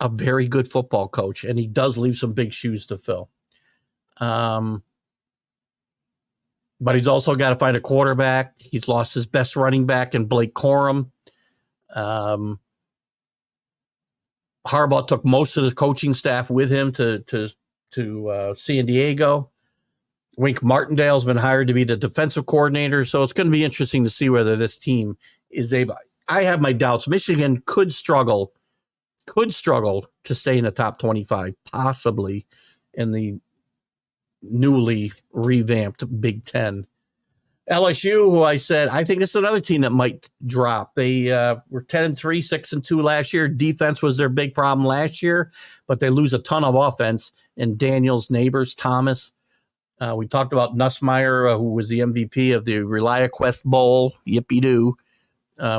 a very good football coach, and he does leave some big shoes to fill. But he's also got to find a quarterback. He's lost his best running back in Blake Corum. Harbaugh took most of the coaching staff with him to San Diego. Wink Martindale's been hired to be the defensive coordinator, so it's going to be interesting to see whether this team is able. I have my doubts. Michigan could struggle to stay in the top 25, possibly in the newly revamped Big Ten. LSU, who I said, I think it's another team that might drop. They were 10-3, 6-2 last year. Defense was their big problem last year, but they lose a ton of offense in Daniels, Neighbors, Thomas. We talked about Nussmeier, who was the MVP of the ReliaQuest Bowl. Yippee-doo.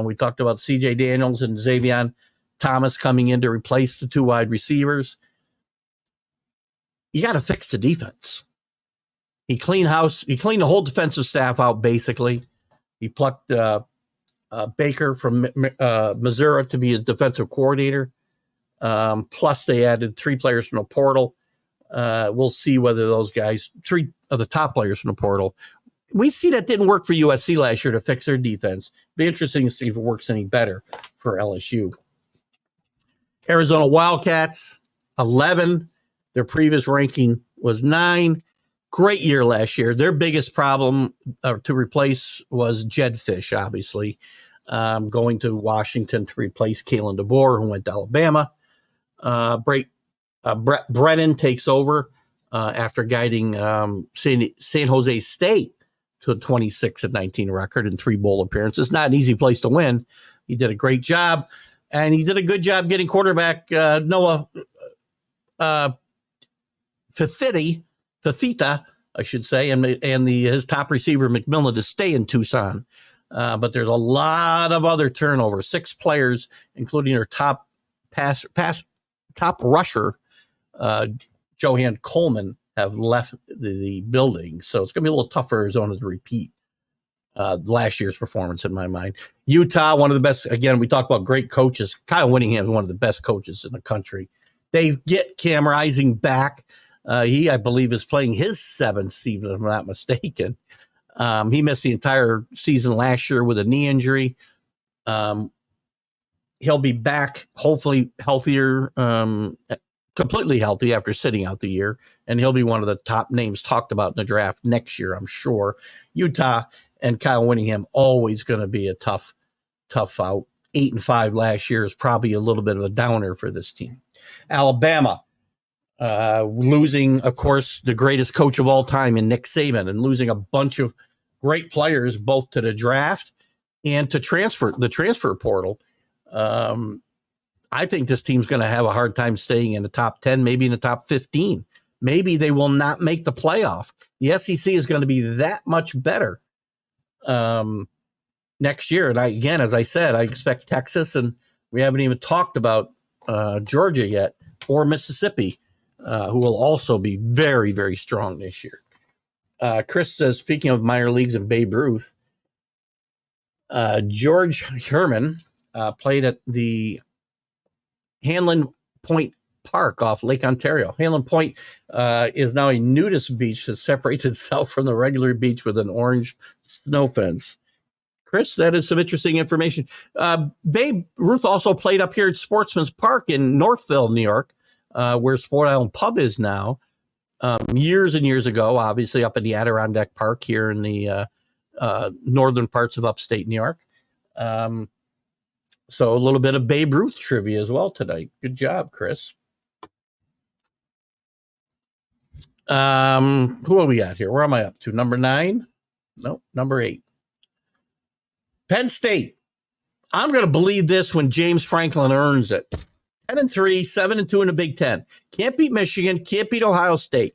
We talked about C.J. Daniels and Xavier Thomas coming in to replace the 2 wide receivers. You got to fix the defense. He cleaned the whole defensive staff out, basically. He plucked Baker from Missouri to be a defensive coordinator. Plus, they added 3 players from the portal. We'll see whether those guys, 3 of the top players from the portal, we see that didn't work for USC last year to fix their defense. Be interesting to see if it works any better for LSU. Arizona Wildcats, 11. Their previous ranking was 9. Great year last year. Their biggest problem to replace was Jed Fish, obviously, going to Washington to replace Kalen DeBoer, who went to Alabama. Brett Brennan takes over after guiding San Jose State to a 26-19 record and 3 bowl appearances. Not an easy place to win. He did a great job, and he did a good job getting quarterback Noah Fifita, I should say, and his top receiver McMillan to stay in Tucson. But there's a lot of other turnover. 6 players, including their top rusher, Johan Coleman, have left the building. So it's going to be a little tough for Arizona to repeat last year's performance, in my mind. Utah, one of the best. Again, we talked about great coaches. Kyle Whittingham, one of the best coaches in the country. They get Cam Rising back. He, I believe, is playing his 7th season, if I'm not mistaken. He missed the entire season last year with a knee injury. He'll be back, hopefully healthier, completely healthy after sitting out the year, and he'll be one of the top names talked about in the draft next year, I'm sure. Utah and Kyle Whittingham, always going to be a tough out. 8-5 last year is probably a little bit of a downer for this team. Alabama, losing, of course, the greatest coach of all time in Nick Saban, and losing a bunch of great players both to the draft and to the transfer portal. I think this team's going to have a hard time staying in the top 10, maybe in the top 15. Maybe they will not make the playoff. The SEC is going to be that much better next year. And as I said, I expect Texas and We haven't even talked about Georgia yet, or Mississippi, who will also be very, very strong this year. Chris says, speaking of minor leagues and Babe Ruth, George Sherman played at the Hanlon Point Park off Lake Ontario. Hanlon Point is now a nudist beach that separates itself from the regular beach with an orange snow fence. Chris, that is some interesting information. Babe Ruth also played up here at Sportsman's Park in Northville, New York, where Sport Island Pub is now. Years and years ago, obviously up in the Adirondack Park here in the northern parts of upstate New York. So a little bit of Babe Ruth trivia as well tonight. Good job, Chris. Who have we got here? Where am I up to? Number 9? Nope, number 8. Penn State. I'm going to believe this when James Franklin earns it. 10-3, 7-2 in the Big Ten. Can't beat Michigan. Can't beat Ohio State.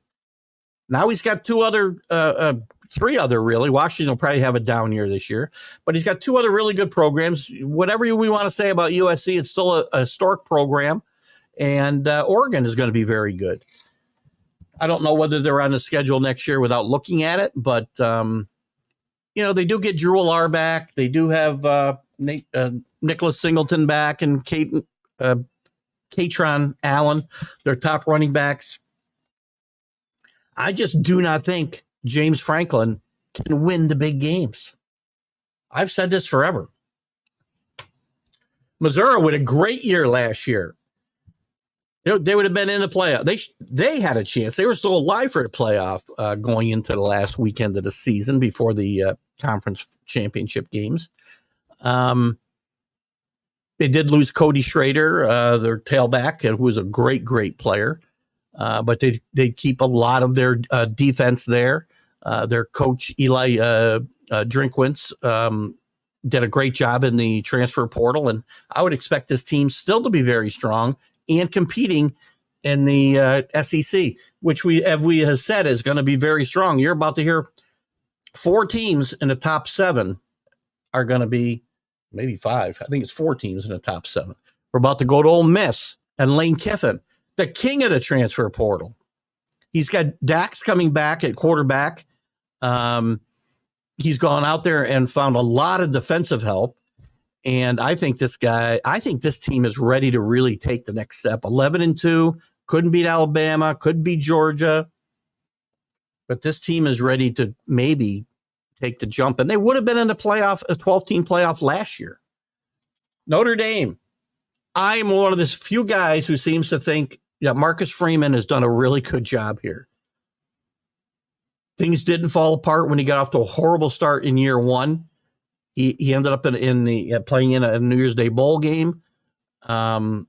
Now he's got three other really. Washington will probably have a down year this year, but he's got 2 other really good programs. Whatever we want to say about USC, it's still a historic program, and Oregon is going to be very good. I don't know whether they're on the schedule next year without looking at it, but they do get Drew Allar back. They do have Nicholas Singleton back and Katron Allen, their top running backs. I just do not think James Franklin can win the big games. I've said this forever. Missouri with a great year last year. They would have been in the playoff. They had a chance. They were still alive for the playoff going into the last weekend of the season before the conference championship games. They did lose Cody Schrader, their tailback, who was a great, great player. But they keep a lot of their defense there. Their coach, Eli Drinkwitz, did a great job in the transfer portal. And I would expect this team still to be very strong and competing in the SEC, which we have said is going to be very strong. You're about to hear 4 teams in the top 7 are going to be, maybe 5. I think it's 4 teams in the top 7. We're about to go to Ole Miss and Lane Kiffin, the king of the transfer portal. He's got Dax coming back at quarterback. He's gone out there and found a lot of defensive help. And I think this team is ready to really take the next step. 11-2, couldn't beat Alabama, couldn't beat Georgia. But this team is ready to maybe take the jump. And they would have been in the playoff, a 12-team playoff last year. Notre Dame. I'm one of the few guys who seems to think that Marcus Freeman has done a really good job here. Things didn't fall apart when he got off to a horrible start in year 1. He ended up in the playing in a New Year's Day bowl game, and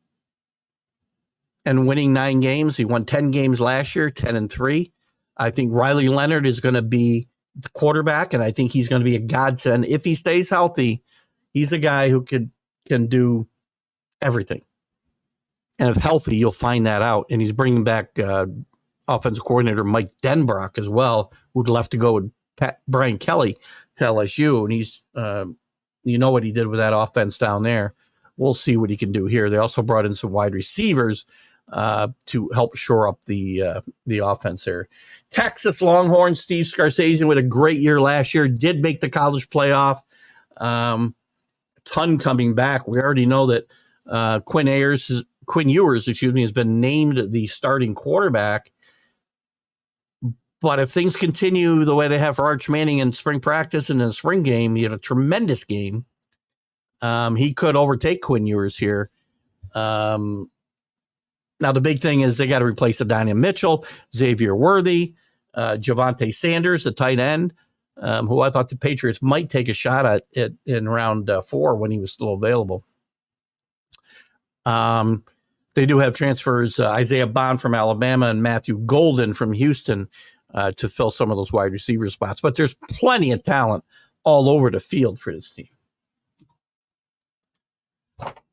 winning 9 games. He won 10 games last year, 10-3. I think Riley Leonard is going to be the quarterback, and I think he's going to be a godsend if he stays healthy. He's a guy who can do everything, and if healthy, you'll find that out. And he's bringing back offensive coordinator Mike Denbrock as well, who'd left to go with Brian Kelly to LSU, and he's what he did with that offense down there. We'll see what he can do here. They also brought in some wide receivers to help shore up the offense there. Texas Longhorns, Steve Scarsazian with a great year last year, did make the college playoff. Ton coming back. We already know that Quinn Ewers, has been named the starting quarterback. But if things continue the way they have for Arch Manning in spring practice and in the spring game, he had a tremendous game. He could overtake Quinn Ewers here. Now, the big thing is they got to replace Adonai Mitchell, Xavier Worthy, Javonte Sanders, the tight end, who I thought the Patriots might take a shot at in round 4 when he was still available. They do have transfers, Isaiah Bond from Alabama and Matthew Golden from Houston to fill some of those wide receiver spots. But there's plenty of talent all over the field for this team.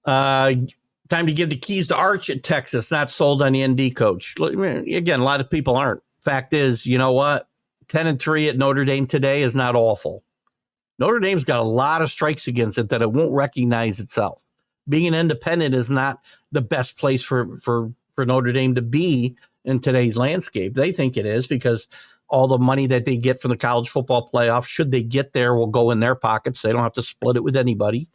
Time to give the keys to Arch at Texas. Not sold on the ND coach. Again, a lot of people aren't. Fact is, you know what? 10-3 at Notre Dame today is not awful. Notre Dame's got a lot of strikes against it that it won't recognize itself. being an independent is not the best place for Notre Dame to be in today's landscape. They think it is because all the money that they get from the college football playoff, should they get there, will go in their pockets. They don't have to split it with anybody.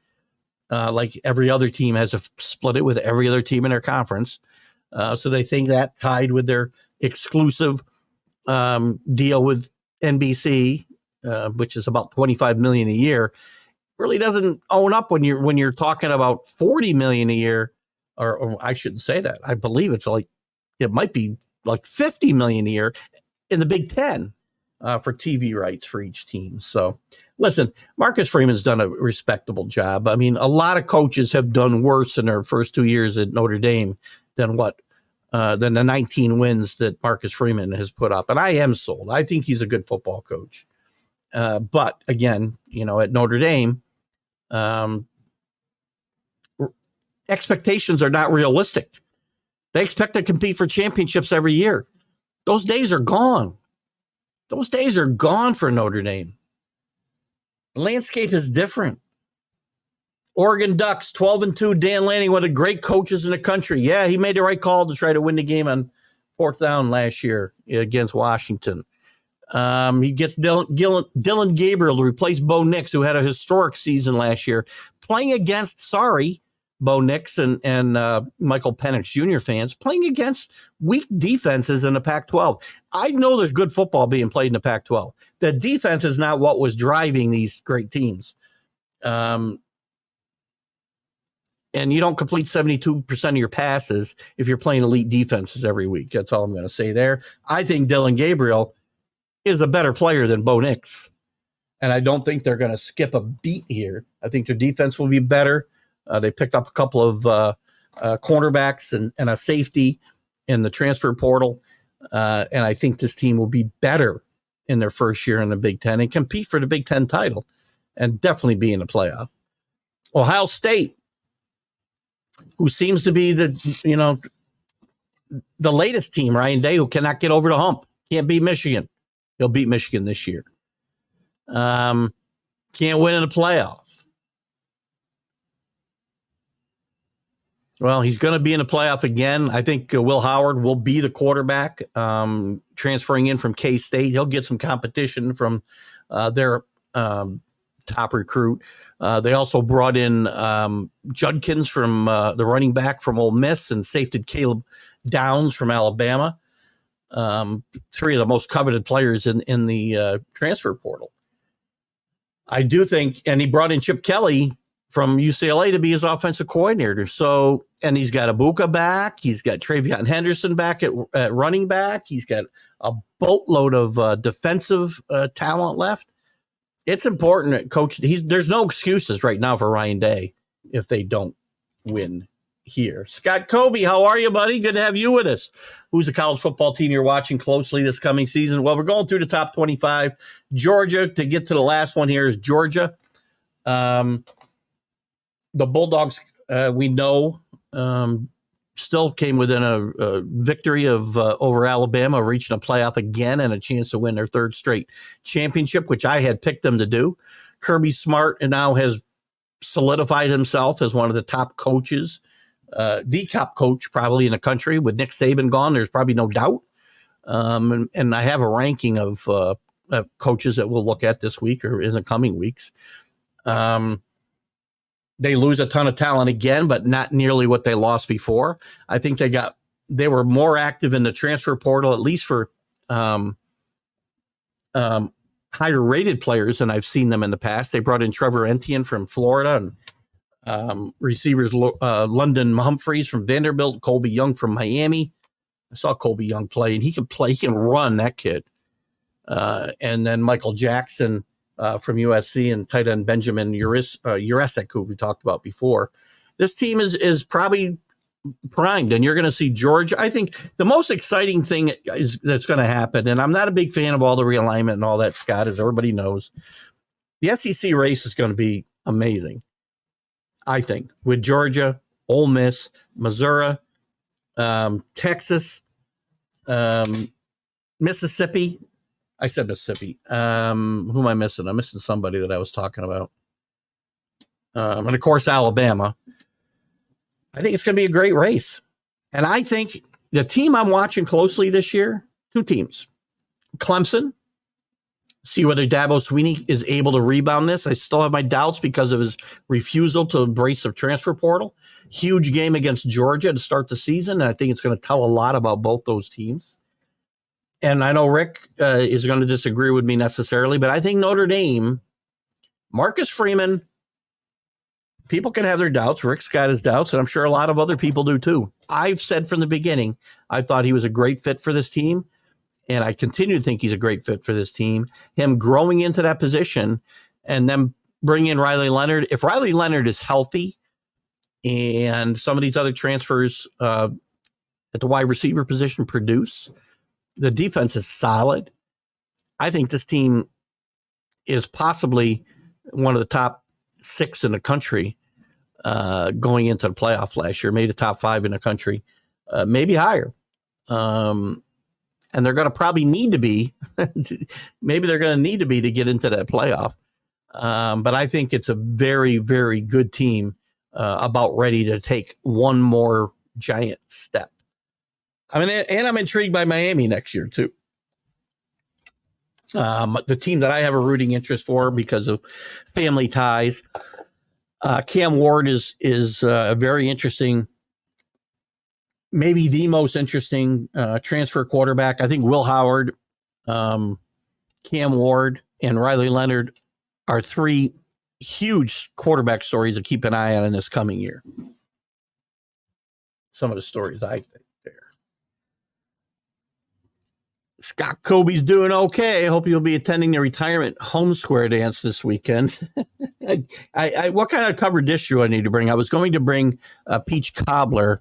Like every other team has to split it with every other team in their conference. So they think that tied with their exclusive deal with NBC, which is about $25 million a year, really doesn't own up when you're talking about $40 million a year, or I shouldn't say that. I believe it might be like $50 million a year in the Big Ten for TV rights for each team. So listen, Marcus Freeman's done a respectable job. I mean, a lot of coaches have done worse in their first 2 years at Notre Dame than the 19 wins that Marcus Freeman has put up. And I am sold. I think he's a good football coach. But again, at Notre Dame, expectations are not realistic. They expect to compete for championships every year. Those days are gone. Those days are gone for Notre Dame. The landscape is different. Oregon Ducks, 12-2. Dan Lanning, one of the great coaches in the country. Yeah, he made the right call to try to win the game on fourth down last year against Washington. He gets Dylan Gabriel to replace Bo Nix, who had a historic season last year, playing against, Bo Nix and Michael Penix Jr. fans, playing against weak defenses in the Pac-12. I know there's good football being played in the Pac-12. The defense is not what was driving these great teams. And you don't complete 72% of your passes if you're playing elite defenses every week. That's all I'm going to say there. I think Dylan Gabriel is a better player than Bo Nix. And I don't think they're going to skip a beat here. I think their defense will be better. They picked up a couple of cornerbacks and a safety in the transfer portal. And I think this team will be better in their first year in the Big Ten and compete for the Big Ten title and definitely be in the playoff. Ohio State, who seems to be the latest team, Ryan Day, who cannot get over the hump. Can't beat Michigan. He'll beat Michigan this year. Can't win in the playoff. Well, he's going to be in the playoff again. I think Will Howard will be the quarterback, transferring in from K-State. He'll get some competition from their top recruit. They also brought in Judkins from the running back from Ole Miss and safety Caleb Downs from Alabama. Three of the most coveted players in the transfer portal. I do think, and he brought in Chip Kelly from UCLA to be his offensive coordinator. So, and he's got Ibuka back. He's got Travion Henderson back at running back. He's got a boatload of defensive talent left. It's important, Coach. There's no excuses right now for Ryan Day if they don't win here. Scott Kobe, how are you, buddy? Good to have you with us. Who's the college football team you're watching closely this coming season? Well, we're going through the top 25. Georgia, to get to the last one here, is Georgia. The Bulldogs, we know, still came within a victory over Alabama, reaching a playoff again and a chance to win their third straight championship, which I had picked them to do. Kirby Smart now has solidified himself as one of the top coaches, the top coach probably in the country. With Nick Saban gone, there's probably no doubt. And I have a ranking of coaches that we'll look at this week or in the coming weeks. They lose a ton of talent again, but not nearly what they lost before. I think they were more active in the transfer portal, at least for higher rated players than I've seen them in the past. They brought in Trevor Etienne from Florida and receivers London Humphreys from Vanderbilt, Colby Young from Miami. I saw Colby Young play, and he can play. He can run, that kid. And then Michael Jackson from USC and tight end Benjamin Jurecek, who we talked about before. This team is probably primed, and you're going to see Georgia. I think the most exciting thing that's going to happen, and I'm not a big fan of all the realignment and all that, Scott, as everybody knows, the SEC race is going to be amazing, I think, with Georgia, Ole Miss, Missouri, Texas, Mississippi. I said Mississippi. Who am I missing? I'm missing somebody that I was talking about. And, of course, Alabama. I think it's going to be a great race. And I think the team I'm watching closely this year, two teams. Clemson, see whether Dabo Swinney is able to rebound this. I still have my doubts because of his refusal to embrace the transfer portal. Huge game against Georgia to start the season, and I think it's going to tell a lot about both those teams. And I know Rick is going to disagree with me necessarily, but I think Notre Dame, Marcus Freeman, people can have their doubts. Rick's got his doubts, and I'm sure a lot of other people do too. I've said from the beginning, I thought he was a great fit for this team, and I continue to think he's a great fit for this team. Him growing into that position and then bringing in Riley Leonard. If Riley Leonard is healthy and some of these other transfers at the wide receiver position produce, the defense is solid. I think this team is possibly one of the top 6 in the country going into the playoff last year, maybe the top 5 in the country, maybe higher. And they're going to probably need to be, maybe they're going to need to be to get into that playoff. But I think it's a very, very good team about ready to take one more giant step. I mean, and I'm intrigued by Miami next year too. The team that I have a rooting interest for because of family ties. Cam Ward is a very interesting, maybe the most interesting transfer quarterback. I think Will Howard, Cam Ward, and Riley Leonard are 3 huge quarterback stories to keep an eye on in this coming year. Some of the stories I think there. Scott Kobe's doing okay. I hope you'll be attending the retirement home square dance this weekend. What kind of covered dish do I need to bring? I was going to bring a peach cobbler.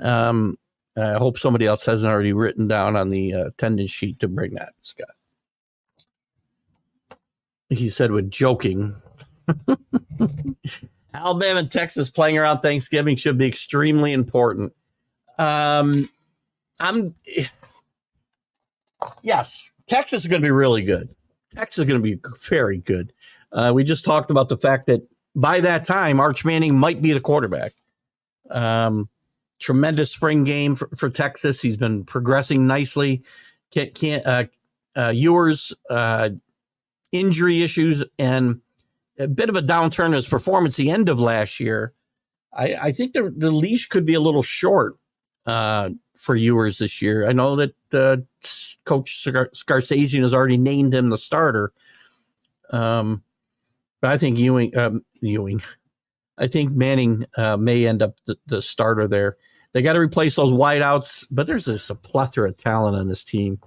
I hope somebody else hasn't already written down on the attendance sheet to bring that, Scott. He said with joking. Alabama and Texas playing around Thanksgiving should be extremely important. Yes, Texas is going to be really good. Texas is going to be very good. We just talked about the fact that by that time, Arch Manning might be the quarterback. Tremendous spring game for Texas. He's been progressing nicely. Ewers, injury issues and a bit of a downturn in his performance the end of last year. I think the leash could be a little short for Ewers this year. I know that Coach Scarsazian has already named him the starter. But I think I think Manning may end up the starter there. They got to replace those wideouts, but there's just a plethora of talent on this team.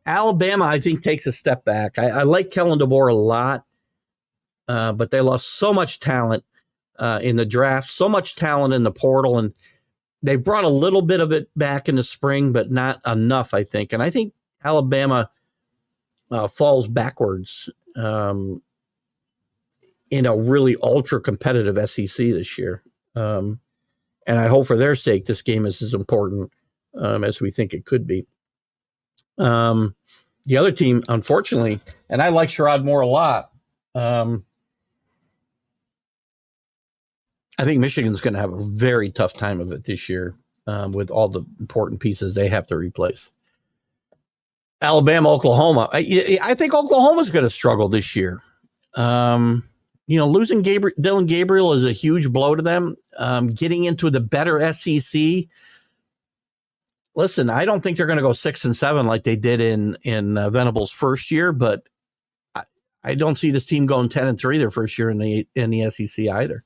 Alabama, I think, takes a step back. I like Kellen DeBoer a lot, but they lost so much talent in the draft, so much talent in the portal, and they've brought a little bit of it back in the spring, but not enough, I think. And I think Alabama falls backwards in a really ultra-competitive SEC this year. And I hope for their sake this game is as important as we think it could be. The other team, unfortunately, and I like Sherrod Moore a lot, I think Michigan's going to have a very tough time of it this year with all the important pieces they have to replace. Alabama, Oklahoma. I think Oklahoma's going to struggle this year. Losing Dylan Gabriel is a huge blow to them. Getting into the better SEC. Listen, I don't think they're going to go 6-7 like they did in Venable's first year, but I don't see this team going 10-3 their first year in the SEC either.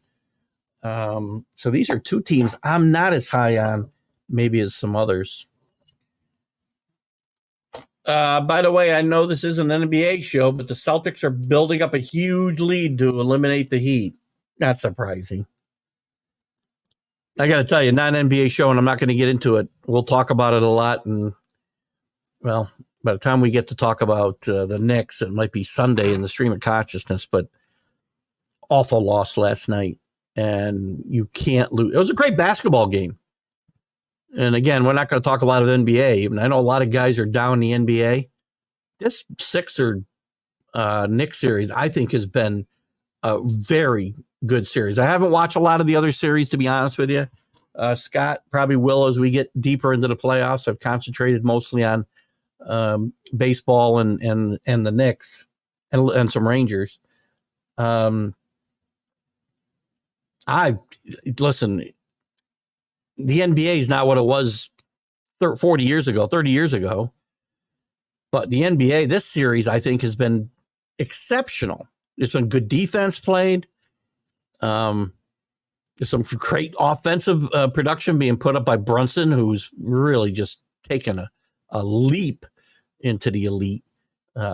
So these are two teams I'm not as high on maybe as some others. By the way, I know this isn't an NBA show, but the Celtics are building up a huge lead to eliminate the Heat. Not surprising. I got to tell you, not an NBA show, and I'm not going to get into it. We'll talk about it a lot. And, well, by the time we get to talk about the Knicks, it might be Sunday in the stream of consciousness, but awful loss last night. And you can't lose. It was a great basketball game. And again, we're not going to talk a lot of NBA. I know a lot of guys are down in the NBA. This Sixer Knicks series, I think, has been a very good series. I haven't watched a lot of the other series, to be honest with you. Scott probably will as we get deeper into the playoffs. I've concentrated mostly on baseball and the Knicks and some Rangers. I listen. The NBA is not what it was 40 years ago, 30 years ago. But the NBA, this series, I think, has been exceptional. There's been good defense played. There's some great offensive production being put up by Brunson, who's really just taken a leap into the elite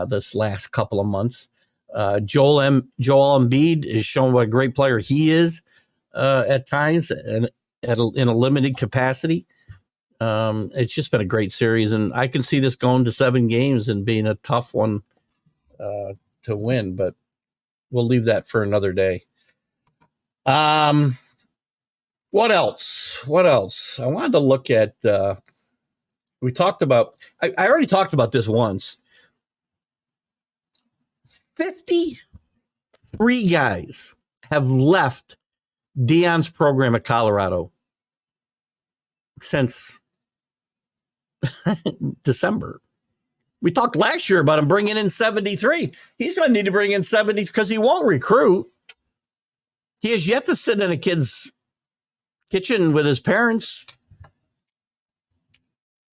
this last couple of months. Joel Embiid is showing what a great player he is at times and in a limited capacity. It's just been a great series, and I can see this going to 7 games and being a tough one to win, but we'll leave that for another day. What else? I wanted to look at, we talked about, I already talked about this once. 53 guys have left Deion's program at Colorado since December. We talked last year about him bringing in 73. He's going to need to bring in 70 because he won't recruit. He has yet to sit in a kid's kitchen with his parents.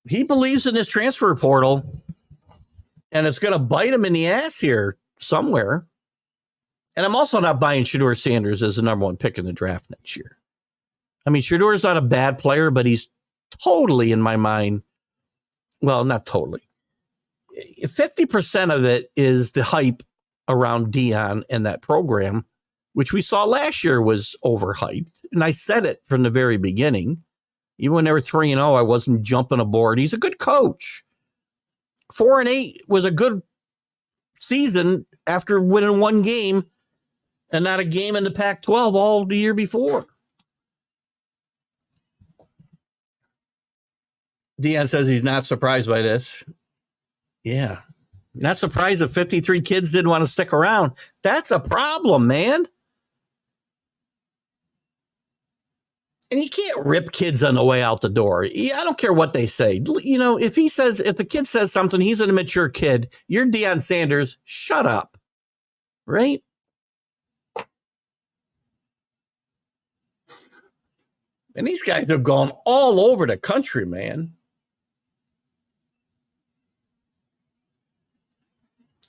He believes in his transfer portal, and it's going to bite him in the ass here somewhere. And I'm also not buying Shedeur Sanders as the number 1 pick in the draft next year. I mean, Shedeur's not a bad player, but he's totally, in my mind, well, not totally. 50% of it is the hype around Deion and that program, which we saw last year was overhyped. And I said it from the very beginning. Even when they were 3-0, I wasn't jumping aboard. He's a good coach. 4-8 was a good season after winning 1 game and not a game in the Pac-12 all the year before. Deion says he's not surprised by this. Yeah. Not surprised that 53 kids didn't want to stick around. That's a problem, man. And you can't rip kids on the way out the door. I don't care what they say. You know, if the kid says something, he's an immature kid. You're Deion Sanders. Shut up. Right? And these guys have gone all over the country, man.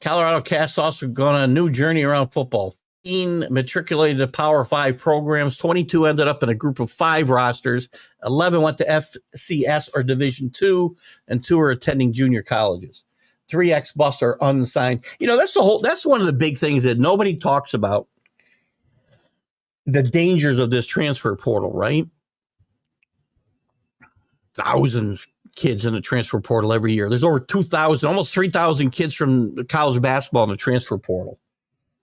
Colorado Cats also gone on a new journey around football. 15 matriculated to Power 5 programs. 22 ended up in a group of 5 rosters. 11 went to FCS or Division II, and 2 are attending junior colleges. 3 ex-buffs are unsigned. You know, that's one of the big things that nobody talks about. The dangers of this transfer portal, right? Thousands kids in the transfer portal every year. There's over 2,000, almost 3,000 kids from college basketball in the transfer portal.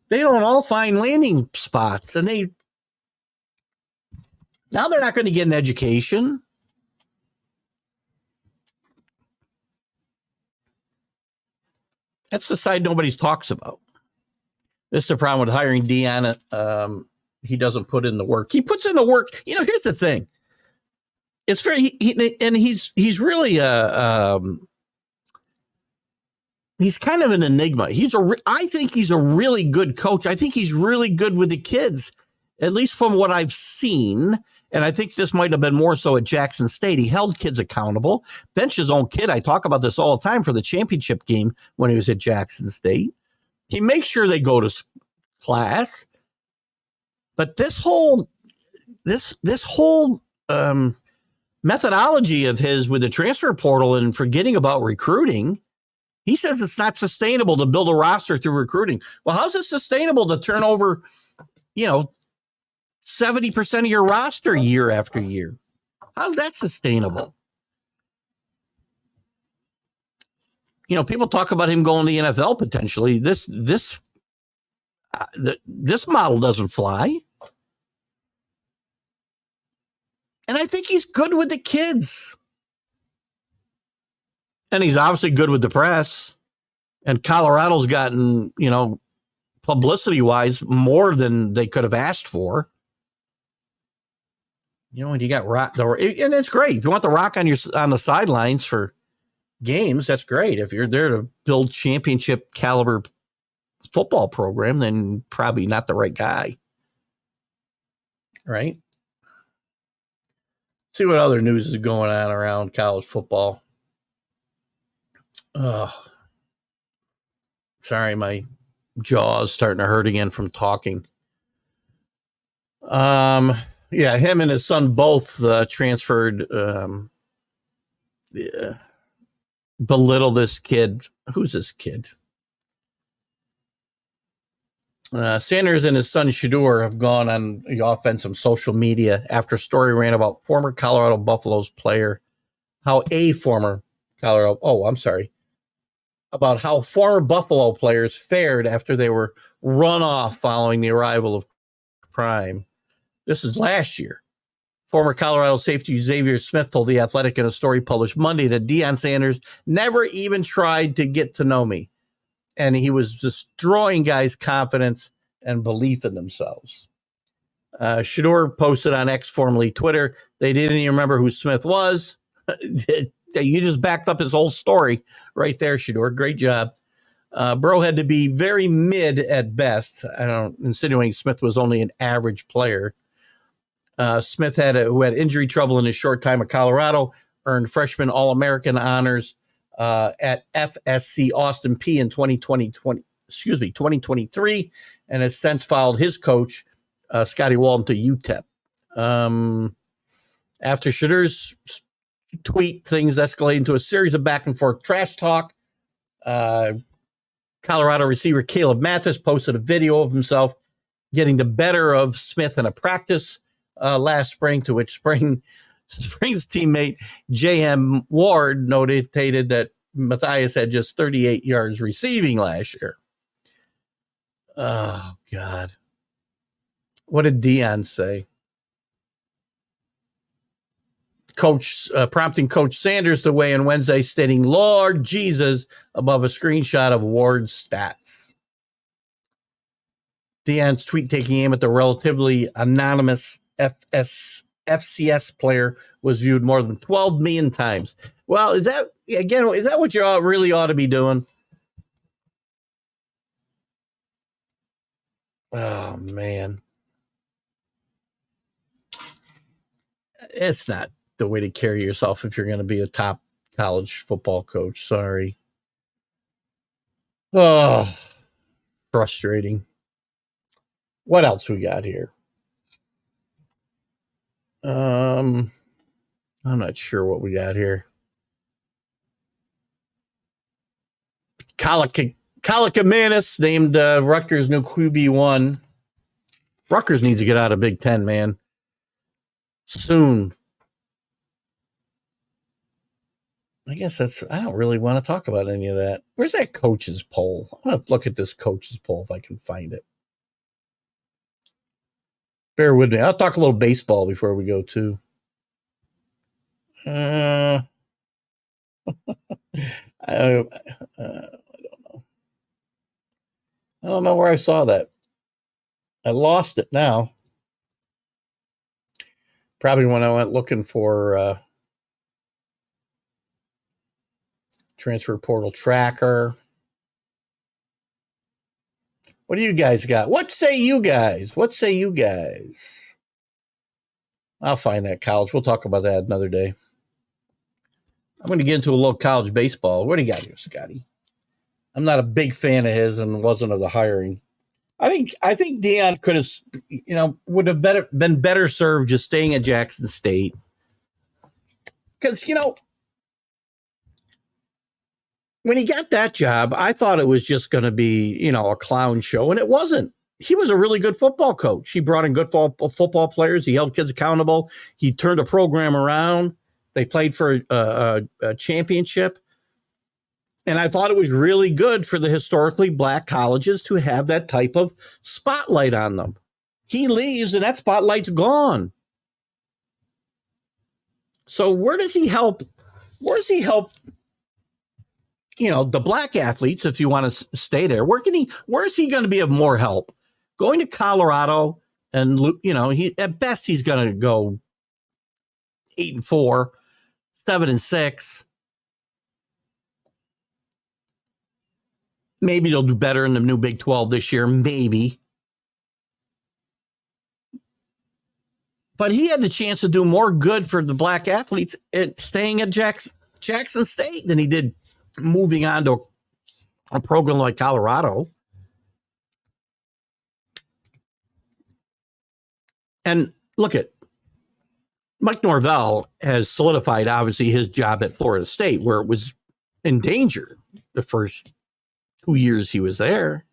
They don't all find landing spots, and now they're not going to get an education. That's the side nobody talks about. This is the problem with hiring Deion. He doesn't put in the work. He puts in the work. You know, here's the thing. It's very, he's really he's kind of an enigma. I think he's a really good coach. I think he's really good with the kids, at least from what I've seen. And I think this might have been more so at Jackson State. He held kids accountable, benched his own kid. I talk about this all the time for the championship game when he was at Jackson State. He makes sure they go to class. But this whole methodology of his with the transfer portal and forgetting about recruiting, he says it's not sustainable to build a roster through recruiting. Well, how's it sustainable to turn over, 70% of your roster year after year? How's that sustainable? People talk about him going to the NFL potentially. This model doesn't fly. And I think he's good with the kids. And he's obviously good with the press. And Colorado's gotten, publicity-wise, more than they could have asked for. when you got rock, and it's great. If you want the rock on the sidelines for games, that's great. If you're there to build championship caliber football program, then probably not the right guy. Right? See what other news is going on around college football. Sorry, my jaw is starting to hurt again from talking. Yeah, him and his son both transferred. Belittle this kid. Who's this kid? Sanders and his son Shador have gone on the offensive social media after a story ran about former Colorado Buffaloes player, about how former Buffalo players fared after they were run off following the arrival of Prime. This is last year. Former Colorado safety Xavier Smith told The Athletic in a story published Monday that Deion Sanders never even tried to get to know me, and he was destroying guys' confidence and belief in themselves. Shador posted on X, formerly Twitter. They didn't even remember who Smith was. You just backed up his whole story right there, Shador. Great job. Bro had to be very mid at best. I don't insinuating Smith was only an average player. Smith who had injury trouble in his short time at Colorado, earned freshman All-American honors at FSC Austin P in 2023, and has since followed his coach, Scotty Walton, to UTEP. After Shadur's tweet, things escalated into a series of back and forth trash talk. Colorado receiver Caleb Mathis posted a video of himself getting the better of Smith in a practice last spring, to which Spring's teammate J.M. Ward notated that Matthias had just 38 yards receiving last year. Oh, God. What did Deion say? Prompting Coach Sanders to weigh in Wednesday, stating, "Lord Jesus," above a screenshot of Ward's stats. Deion's tweet, taking aim at the relatively anonymous FCS player, was viewed more than 12 million times. Well, is that what you really ought to be doing? Oh, man. It's not the way to carry yourself if you're going to be a top college football coach. Sorry. Oh, frustrating. What else we got here? I'm not sure what we got here. Kalakamanis named Rutgers' new QB1. Rutgers needs to get out of Big Ten, man. Soon. I guess I don't really want to talk about any of that. Where's that coach's poll? I want to look at this coach's poll if I can find it. Bear with me. I'll talk a little baseball before we go, too. I don't know. I don't know where I saw that. I lost it now. Probably when I went looking for transfer portal tracker. What do you guys got? What say you guys? I'll find that, college. We'll talk about that another day. I'm going to get into a little college baseball. What do you got here, Scotty? I'm not a big fan of his and wasn't of the hiring. I think Deion could have, would have been better served just staying at Jackson State. Because, when he got that job, I thought it was just going to be, a clown show, and it wasn't. He was a really good football coach. He brought in good football players. He held kids accountable. He turned a program around. They played for a championship. And I thought it was really good for the historically black colleges to have that type of spotlight on them. He leaves, and that spotlight's gone. So where does he help? The black athletes, if you want to stay there, where is he going to be of more help? Going to Colorado, and at best he's going to go 8-4, 7-6. Maybe they'll do better in the new Big 12 this year. Maybe. But he had the chance to do more good for the black athletes at staying at Jackson State than he did moving on to a program like Colorado. And look at Mike Norvell has solidified, obviously, his job at Florida State, where it was in danger the first 2 years he was there.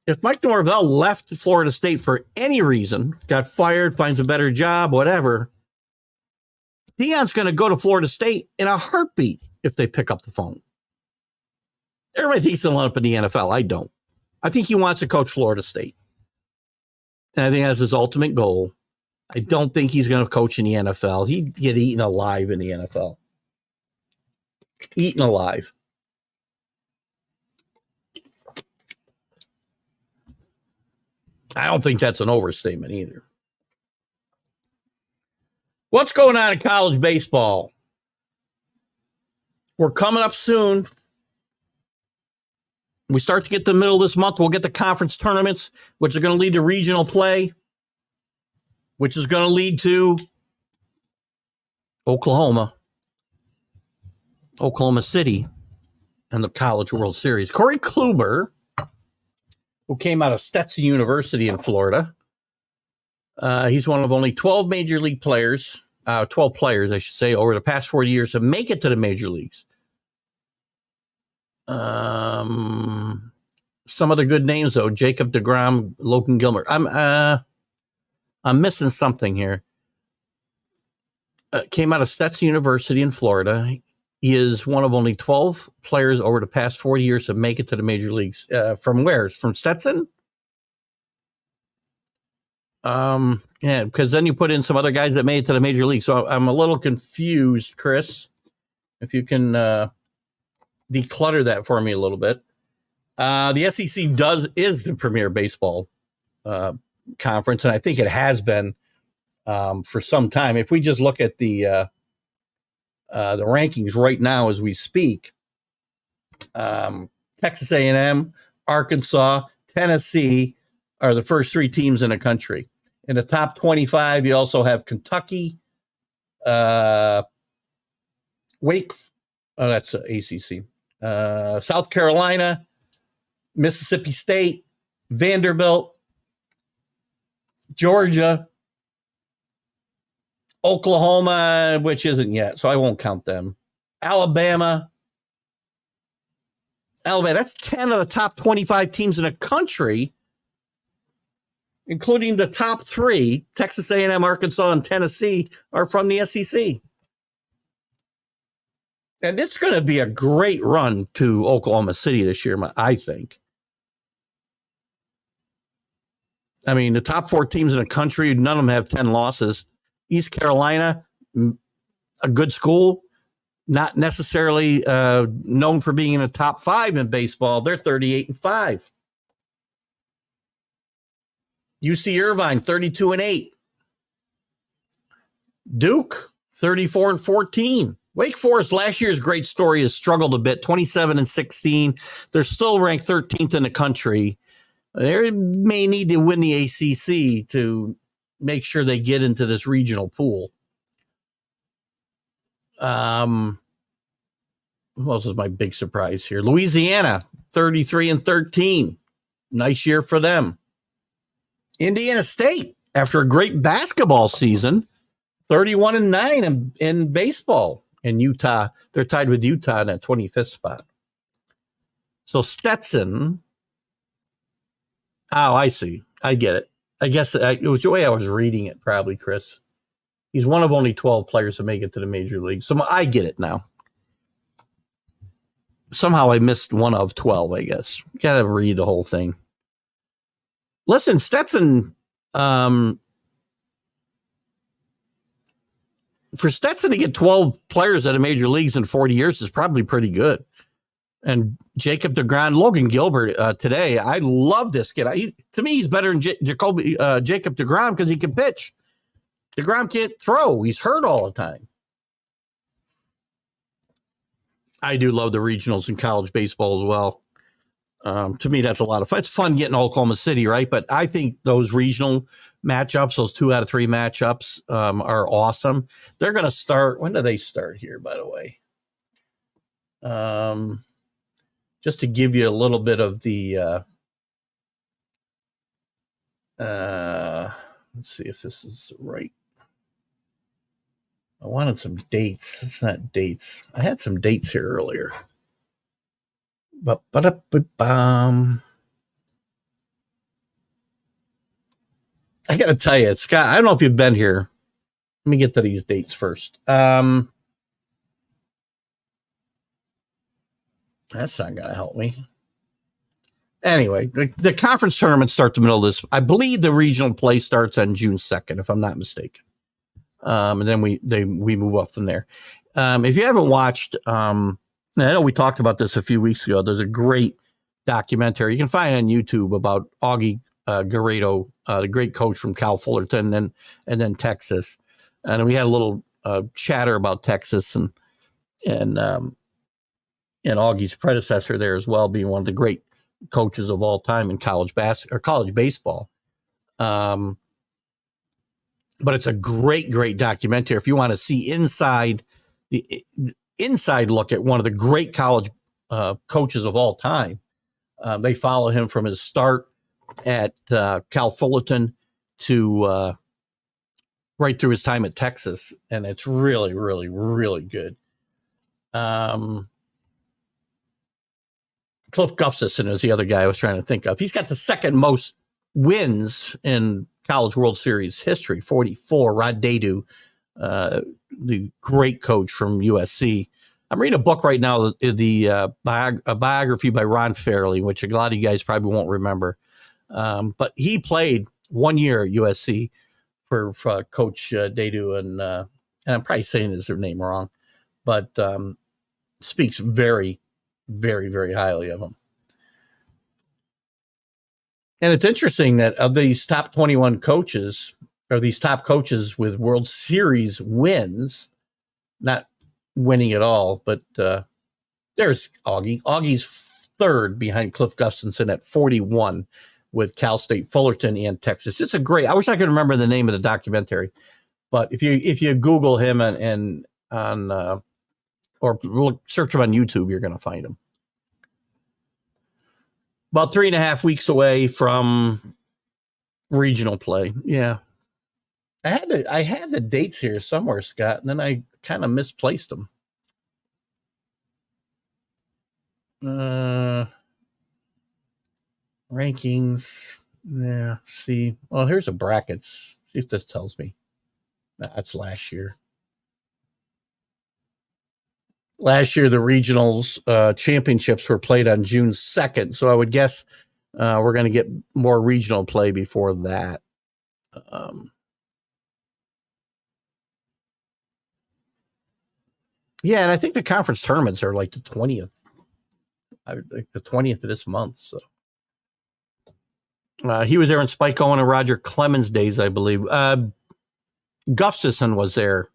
If Mike Norvell left Florida State for any reason, got fired, finds a better job, whatever, Deion's going to go to Florida State in a heartbeat if they pick up the phone. Everybody thinks he'll end up in the NFL. I don't. I think he wants to coach Florida State. And I think that's his ultimate goal. I don't think he's going to coach in the NFL. He'd get eaten alive in the NFL. Eaten alive. I don't think that's an overstatement either. What's going on in college baseball? We're coming up soon. We start to get the middle of this month. We'll get the conference tournaments, which are going to lead to regional play, which is going to lead to Oklahoma City, and the College World Series. Corey Kluber, who came out of Stetson University in Florida, he's one of only 12 major league players, 12 players, I should say, over the past 40 years to make it to the major leagues. Some other good names, though: Jacob deGrom, Logan Gilmer. I'm missing something here. Came out of Stetson University in Florida. He is one of only 12 players over the past 40 years to make it to the major leagues. From where? From Stetson? Yeah, because then you put in some other guys that made it to the major league. So I'm a little confused, Chris. If you can declutter that for me a little bit. The SEC is the premier baseball conference, and I think it has been for some time. If we just look at the rankings right now as we speak, Texas A&M, Arkansas, Tennessee are the first three teams in the country. In the top 25, you also have Kentucky, Wake. Oh, that's ACC. South Carolina, Mississippi State, Vanderbilt, Georgia, Oklahoma, which isn't yet, so I won't count them. Alabama. That's 10 of the top 25 teams in the country, including the top three, Texas A&M, Arkansas, and Tennessee, are from the SEC. And it's going to be a great run to Oklahoma City this year, I think. I mean, the top four teams in the country, none of them have 10 losses. East Carolina, a good school, not necessarily known for being in the top five in baseball. They're 38-5. UC Irvine, 32-8. Duke, 34-14. Wake Forest, last year's great story, has struggled a bit, 27-16. They're still ranked 13th in the country. They may need to win the ACC to make sure they get into this regional pool. Who else is my big surprise here? Louisiana, 33-13. Nice year for them. Indiana State, after a great basketball season, 31-9 in baseball. In Utah, they're tied with Utah in that 25th spot. So Stetson. Oh, I see. I get it. I guess it was the way I was reading it, probably, Chris. He's one of only 12 players to make it to the major league. So I get it now. Somehow I missed one of 12, I guess. Got to read the whole thing. Listen, Stetson, for Stetson to get 12 players at the major leagues in 40 years is probably pretty good. And Jacob deGrom, Logan Gilbert today, I love this kid. To me, he's better than Jacob deGrom because he can pitch. DeGrom can't throw. He's hurt all the time. I do love the regionals in college baseball as well. To me, that's a lot of fun. It's fun getting Oklahoma City, right? But I think those regional matchups, those 2 out of 3 matchups, are awesome. They're going to start. When do they start here, by the way? Just to give you a little bit of the let's see if this is right. I wanted some dates. It's not dates. I had some dates here earlier. I got to tell you, Scott, I don't know if you've been here. Let me get to these dates first. That's not going to help me. Anyway, the conference tournaments start the middle of this. I believe the regional play starts on June 2nd, if I'm not mistaken. And then we move up from there. If you haven't watched, I know we talked about this a few weeks ago. There's a great documentary you can find on YouTube about Augie Garrido, the great coach from Cal Fullerton, and then Texas. And we had a little chatter about Texas and Augie's predecessor there as well, being one of the great coaches of all time in college baseball. But it's a great documentary if you want to see inside look at one of the great college coaches of all time. They follow him from his start at Cal Fullerton to right through his time at Texas, and it's really, really, really good. Cliff Gustafson is the other guy I was trying to think of. He's got the second most wins in College World Series history, 44. Rod Dadu, the great coach from USC. I'm reading a book right now, a biography by Ron Fairley, which a lot of you guys probably won't remember. But he played 1 year at USC for Coach Dadu, and I'm probably saying his name wrong, but speaks very, very, very highly of him. And it's interesting that of these top 21 coaches, or these top coaches with World Series wins, not winning at all, but there's Augie. Augie's third behind Cliff Gustafson at 41 with Cal State Fullerton and Texas. It's a great, I wish I could remember the name of the documentary, but if you Google him and on or search him on YouTube, you're going to find him. About 3.5 weeks away from regional play. Yeah. I had the dates here somewhere, Scott, and then I kind of misplaced them. Rankings. Yeah. See. Well, here's a brackets. See if this tells me. That's last year. Last year, the regionals championships were played on June 2nd. So I would guess we're going to get more regional play before that. Yeah, and I think the conference tournaments are like the 20th. Like the 20th of this month. So he was there in Spike Owen and Roger Clemens days, I believe. Gustafson was there,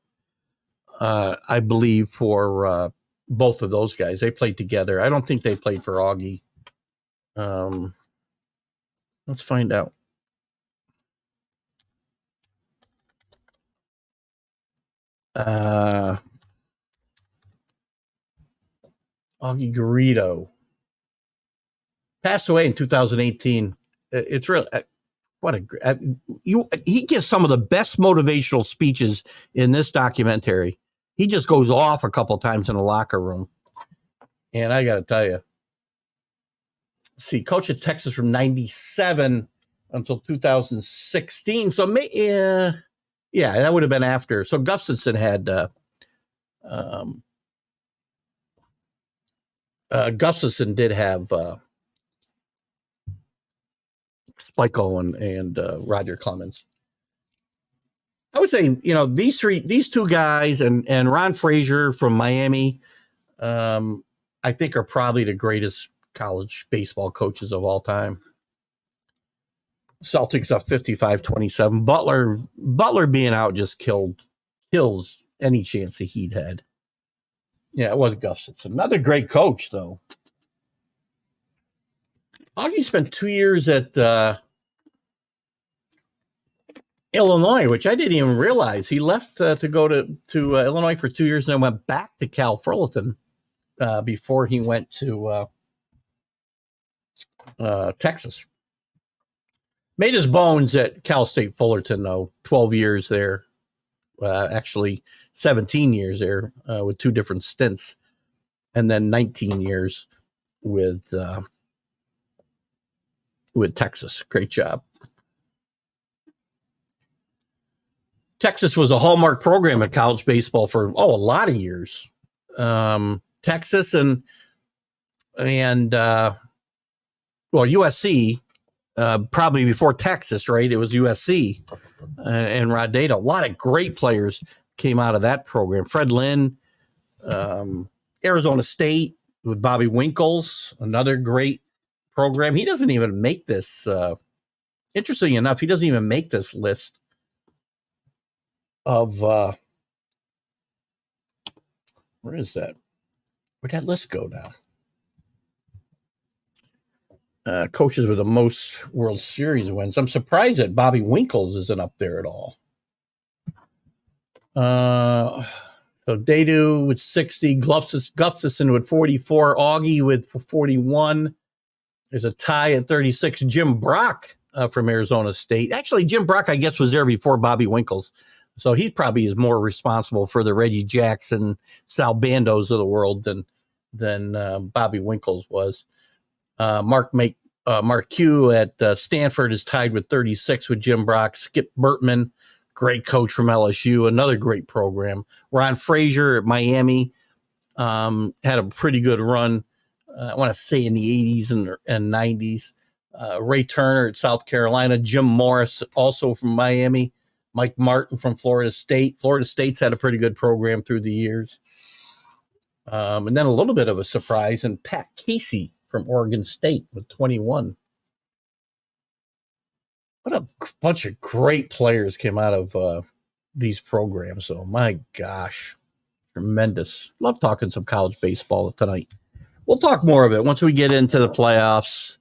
I believe, for both of those guys. They played together. I don't think they played for Augie. Let's find out. Augie Garrido passed away in 2018. It's really he gives some of the best motivational speeches in this documentary. He just goes off a couple times in the locker room, and I got to tell you, see, coach at Texas from '97 until 2016. So yeah, that would have been after. So Gustafson had Gustafson did have Spike Owen and Roger Clemens. I would say, these two guys and Ron Frazier from Miami, I think are probably the greatest college baseball coaches of all time. Celtics up 55-27. Butler being out just kills any chance the Heat had. Yeah, it was Gustafson. Another great coach, though. Augie spent 2 years at Illinois, which I didn't even realize. He left to go to Illinois for 2 years and then went back to Cal Fullerton before he went to Texas. Made his bones at Cal State Fullerton, though. 12 years there. Actually, 17 years there with 2 different stints. And then 19 years with Texas. Great job. Texas was a hallmark program at college baseball for a lot of years. Texas and USC, probably before Texas, right? It was USC and Rod Data. A lot of great players came out of that program. Fred Lynn, Arizona State with Bobby Winkles, another great program. He doesn't even make this. Interesting enough, he doesn't even make this list of where is that? Where'd that list go now? Coaches with the most World Series wins. I'm surprised that Bobby Winkles isn't up there at all. So Dadu with 60, Gustafson with 44, Augie with 41. There's a tie at 36. Jim Brock from Arizona State. Actually, Jim Brock, I guess, was there before Bobby Winkles. So he probably is more responsible for the Reggie Jackson, Sal Bandos of the world than Bobby Winkles was. Mark Q at Stanford is tied with 36 with Jim Brock. Skip Bertman, great coach from LSU, another great program. Ron Frazier at Miami had a pretty good run, I want to say in the 80s and 90s. Ray Turner at South Carolina. Jim Morris, also from Miami. Mike Martin from Florida State. Florida State's had a pretty good program through the years. And then a little bit of a surprise, and Pat Casey from Oregon State with 21. What a bunch of great players came out of these programs. So, my gosh, tremendous. Love talking some college baseball tonight. We'll talk more of it once we get into the playoffs.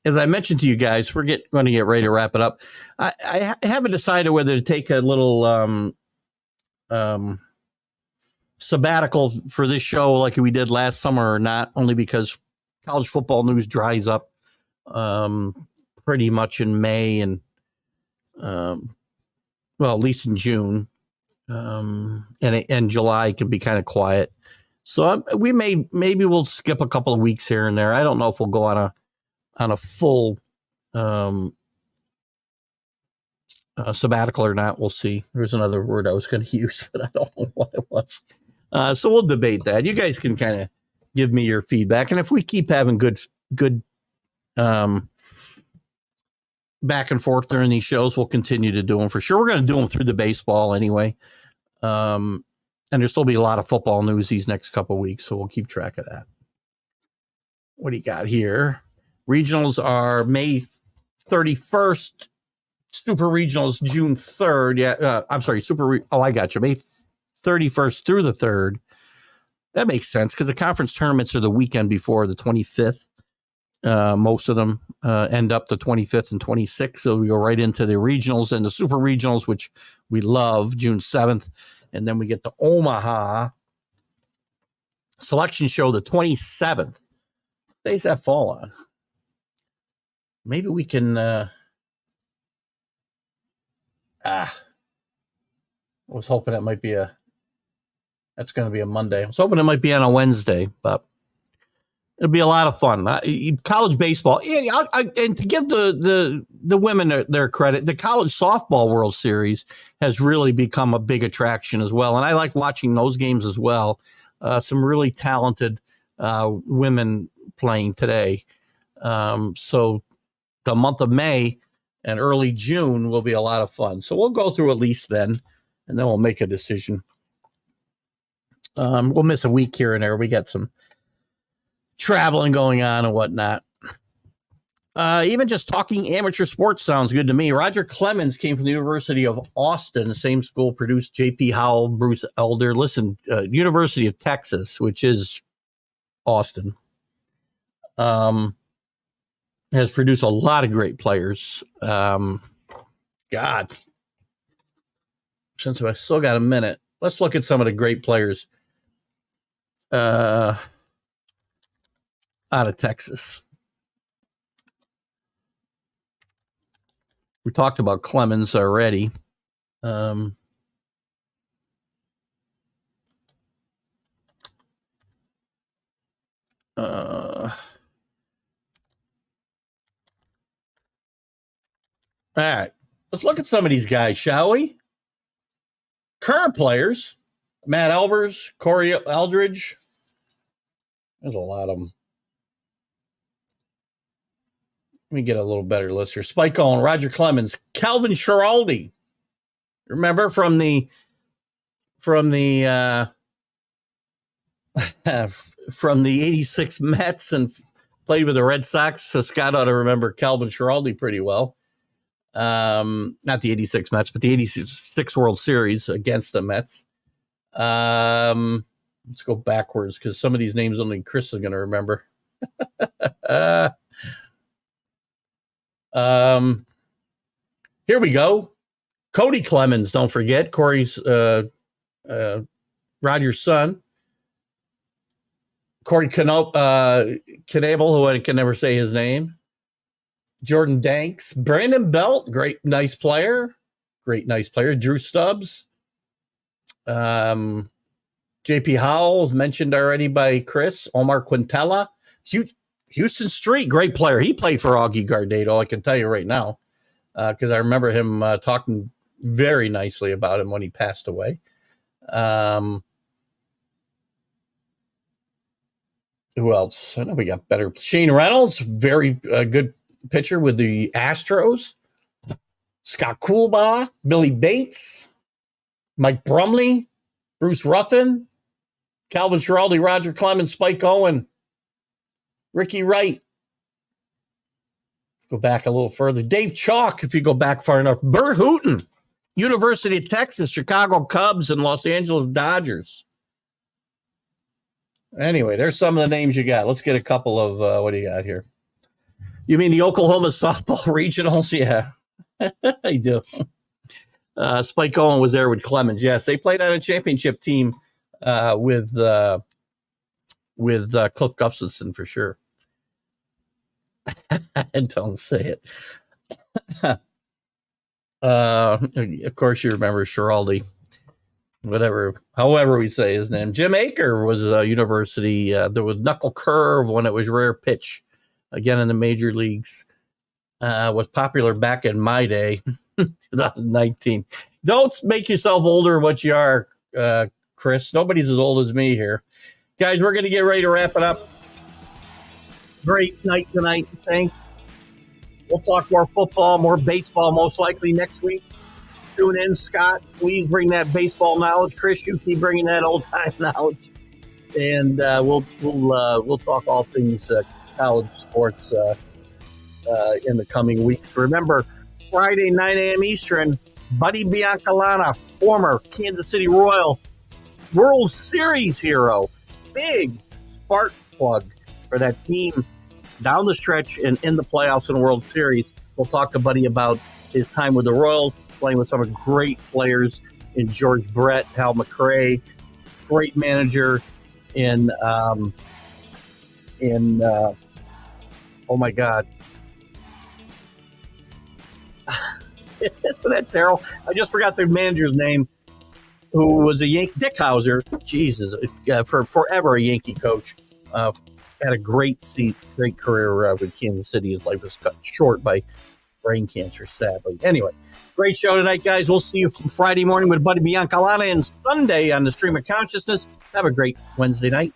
As I mentioned to you guys, we're going to get ready to wrap it up. I haven't decided whether to take a little sabbatical for this show like we did last summer or not, only because college football news dries up pretty much in May and, at least in June. And July can be kind of quiet. So maybe we'll skip a couple of weeks here and there. I don't know if we'll go on a full sabbatical or not. We'll see. There's another word I was going to use, but I don't know what it was. So we'll debate that. You guys can kind of give me your feedback. And if we keep having good back and forth during these shows, we'll continue to do them for sure. We're going to do them through the baseball anyway. And there'll still be a lot of football news these next couple of weeks, so we'll keep track of that. What do you got here? Regionals are May 31st. Super Regionals June 3rd. Yeah, I'm sorry. I got you. May 31st through the 3rd. That makes sense because the conference tournaments are the weekend before the 25th. Most of them end up the 25th and 26th. So we go right into the regionals and the Super Regionals, which we love, June 7th. And then we get the Omaha selection show the 27th. Days that fall on. Maybe we can I was hoping it might be that's going to be a Monday. I was hoping it might be on a Wednesday, but it'll be a lot of fun. College baseball, and to give the women their credit, the college softball World Series has really become a big attraction as well. And I like watching those games as well. Some really talented women playing today. So the month of May and early June will be a lot of fun. So we'll go through at least then, and then we'll make a decision. We'll miss a week here and there. We got some traveling going on and whatnot. Even just talking amateur sports sounds good to me. Roger Clemens came from the University of Austin. The same school produced J.P. Howell, Bruce Elder. Listen, University of Texas, which is Austin, has produced a lot of great players. God, since I still got a minute, let's look at some of the great players out of Texas. We talked about Clemens already. All right, let's look at some of these guys, shall we? Current players: Matt Albers, Corey Eldridge. There's a lot of them. Let me get a little better list here. Spike Owen, Roger Clemens, Calvin Schiraldi. Remember from the 86 Mets and played with the Red Sox. So Scott ought to remember Calvin Schiraldi pretty well. Not the 86 Mets, but the 86 World Series against the Mets. Let's go backwards because some of these names only Chris is going to remember. Here we go. Cody Clemens, don't forget. Corey's Roger's son. Corey Knable, who I can never say his name. Jordan Danks. Brandon Belt, great, nice player. Drew Stubbs. J.P. Howell was mentioned already by Chris. Omar Quintela. Houston Street, great player. He played for Augie Gardado, I can tell you right now, because I remember him talking very nicely about him when he passed away. Who else? I know we got better. Shane Reynolds, very good pitcher with the Astros. Scott Coolbaugh, Billy Bates, Mike Brumley, Bruce Ruffin, Calvin Schiraldi, Roger Clemens, Spike Owen, Ricky Wright. Go back a little further. Dave Chalk, if you go back far enough. Bert Hooton, University of Texas, Chicago Cubs, and Los Angeles Dodgers. Anyway, there's some of the names you got. Let's get a couple of, what do you got here? You mean the Oklahoma softball regionals? Yeah, I do. Spike Owen was there with Clemens. Yes, they played on a championship team with Cliff Gustafson for sure. Don't say it. Of course, you remember Schiraldi. However we say his name. Jim Aker was a university. There was knuckle curve when it was rare pitch. Again, in the major leagues. Was popular back in my day, 2019. Don't make yourself older than what you are, Chris. Nobody's as old as me here. Guys, we're going to get ready to wrap it up. Great night tonight. Thanks. We'll talk more football, more baseball, most likely next week. Tune in, Scott. Please bring that baseball knowledge. Chris, you keep bringing that old time knowledge, and we'll talk all things college sports in the coming weeks. Remember, Friday 9 a.m. Eastern, Buddy Biancalana, former Kansas City Royal World Series hero, big spark plug for that team down the stretch and in the playoffs and World Series. We'll talk to Buddy about his time with the Royals, playing with some of the great players in George Brett, Hal McRae, great manager in oh my God. Isn't that terrible? I just forgot the manager's name, who was a Yankee, Dick Hauser. Jesus, for forever a Yankee coach. Had a great career with Kansas City. His life was cut short by brain cancer, sadly. Anyway, great show tonight, guys. We'll see you Friday morning with Buddy Biancalana and Sunday on the Stream of Consciousness. Have a great Wednesday night.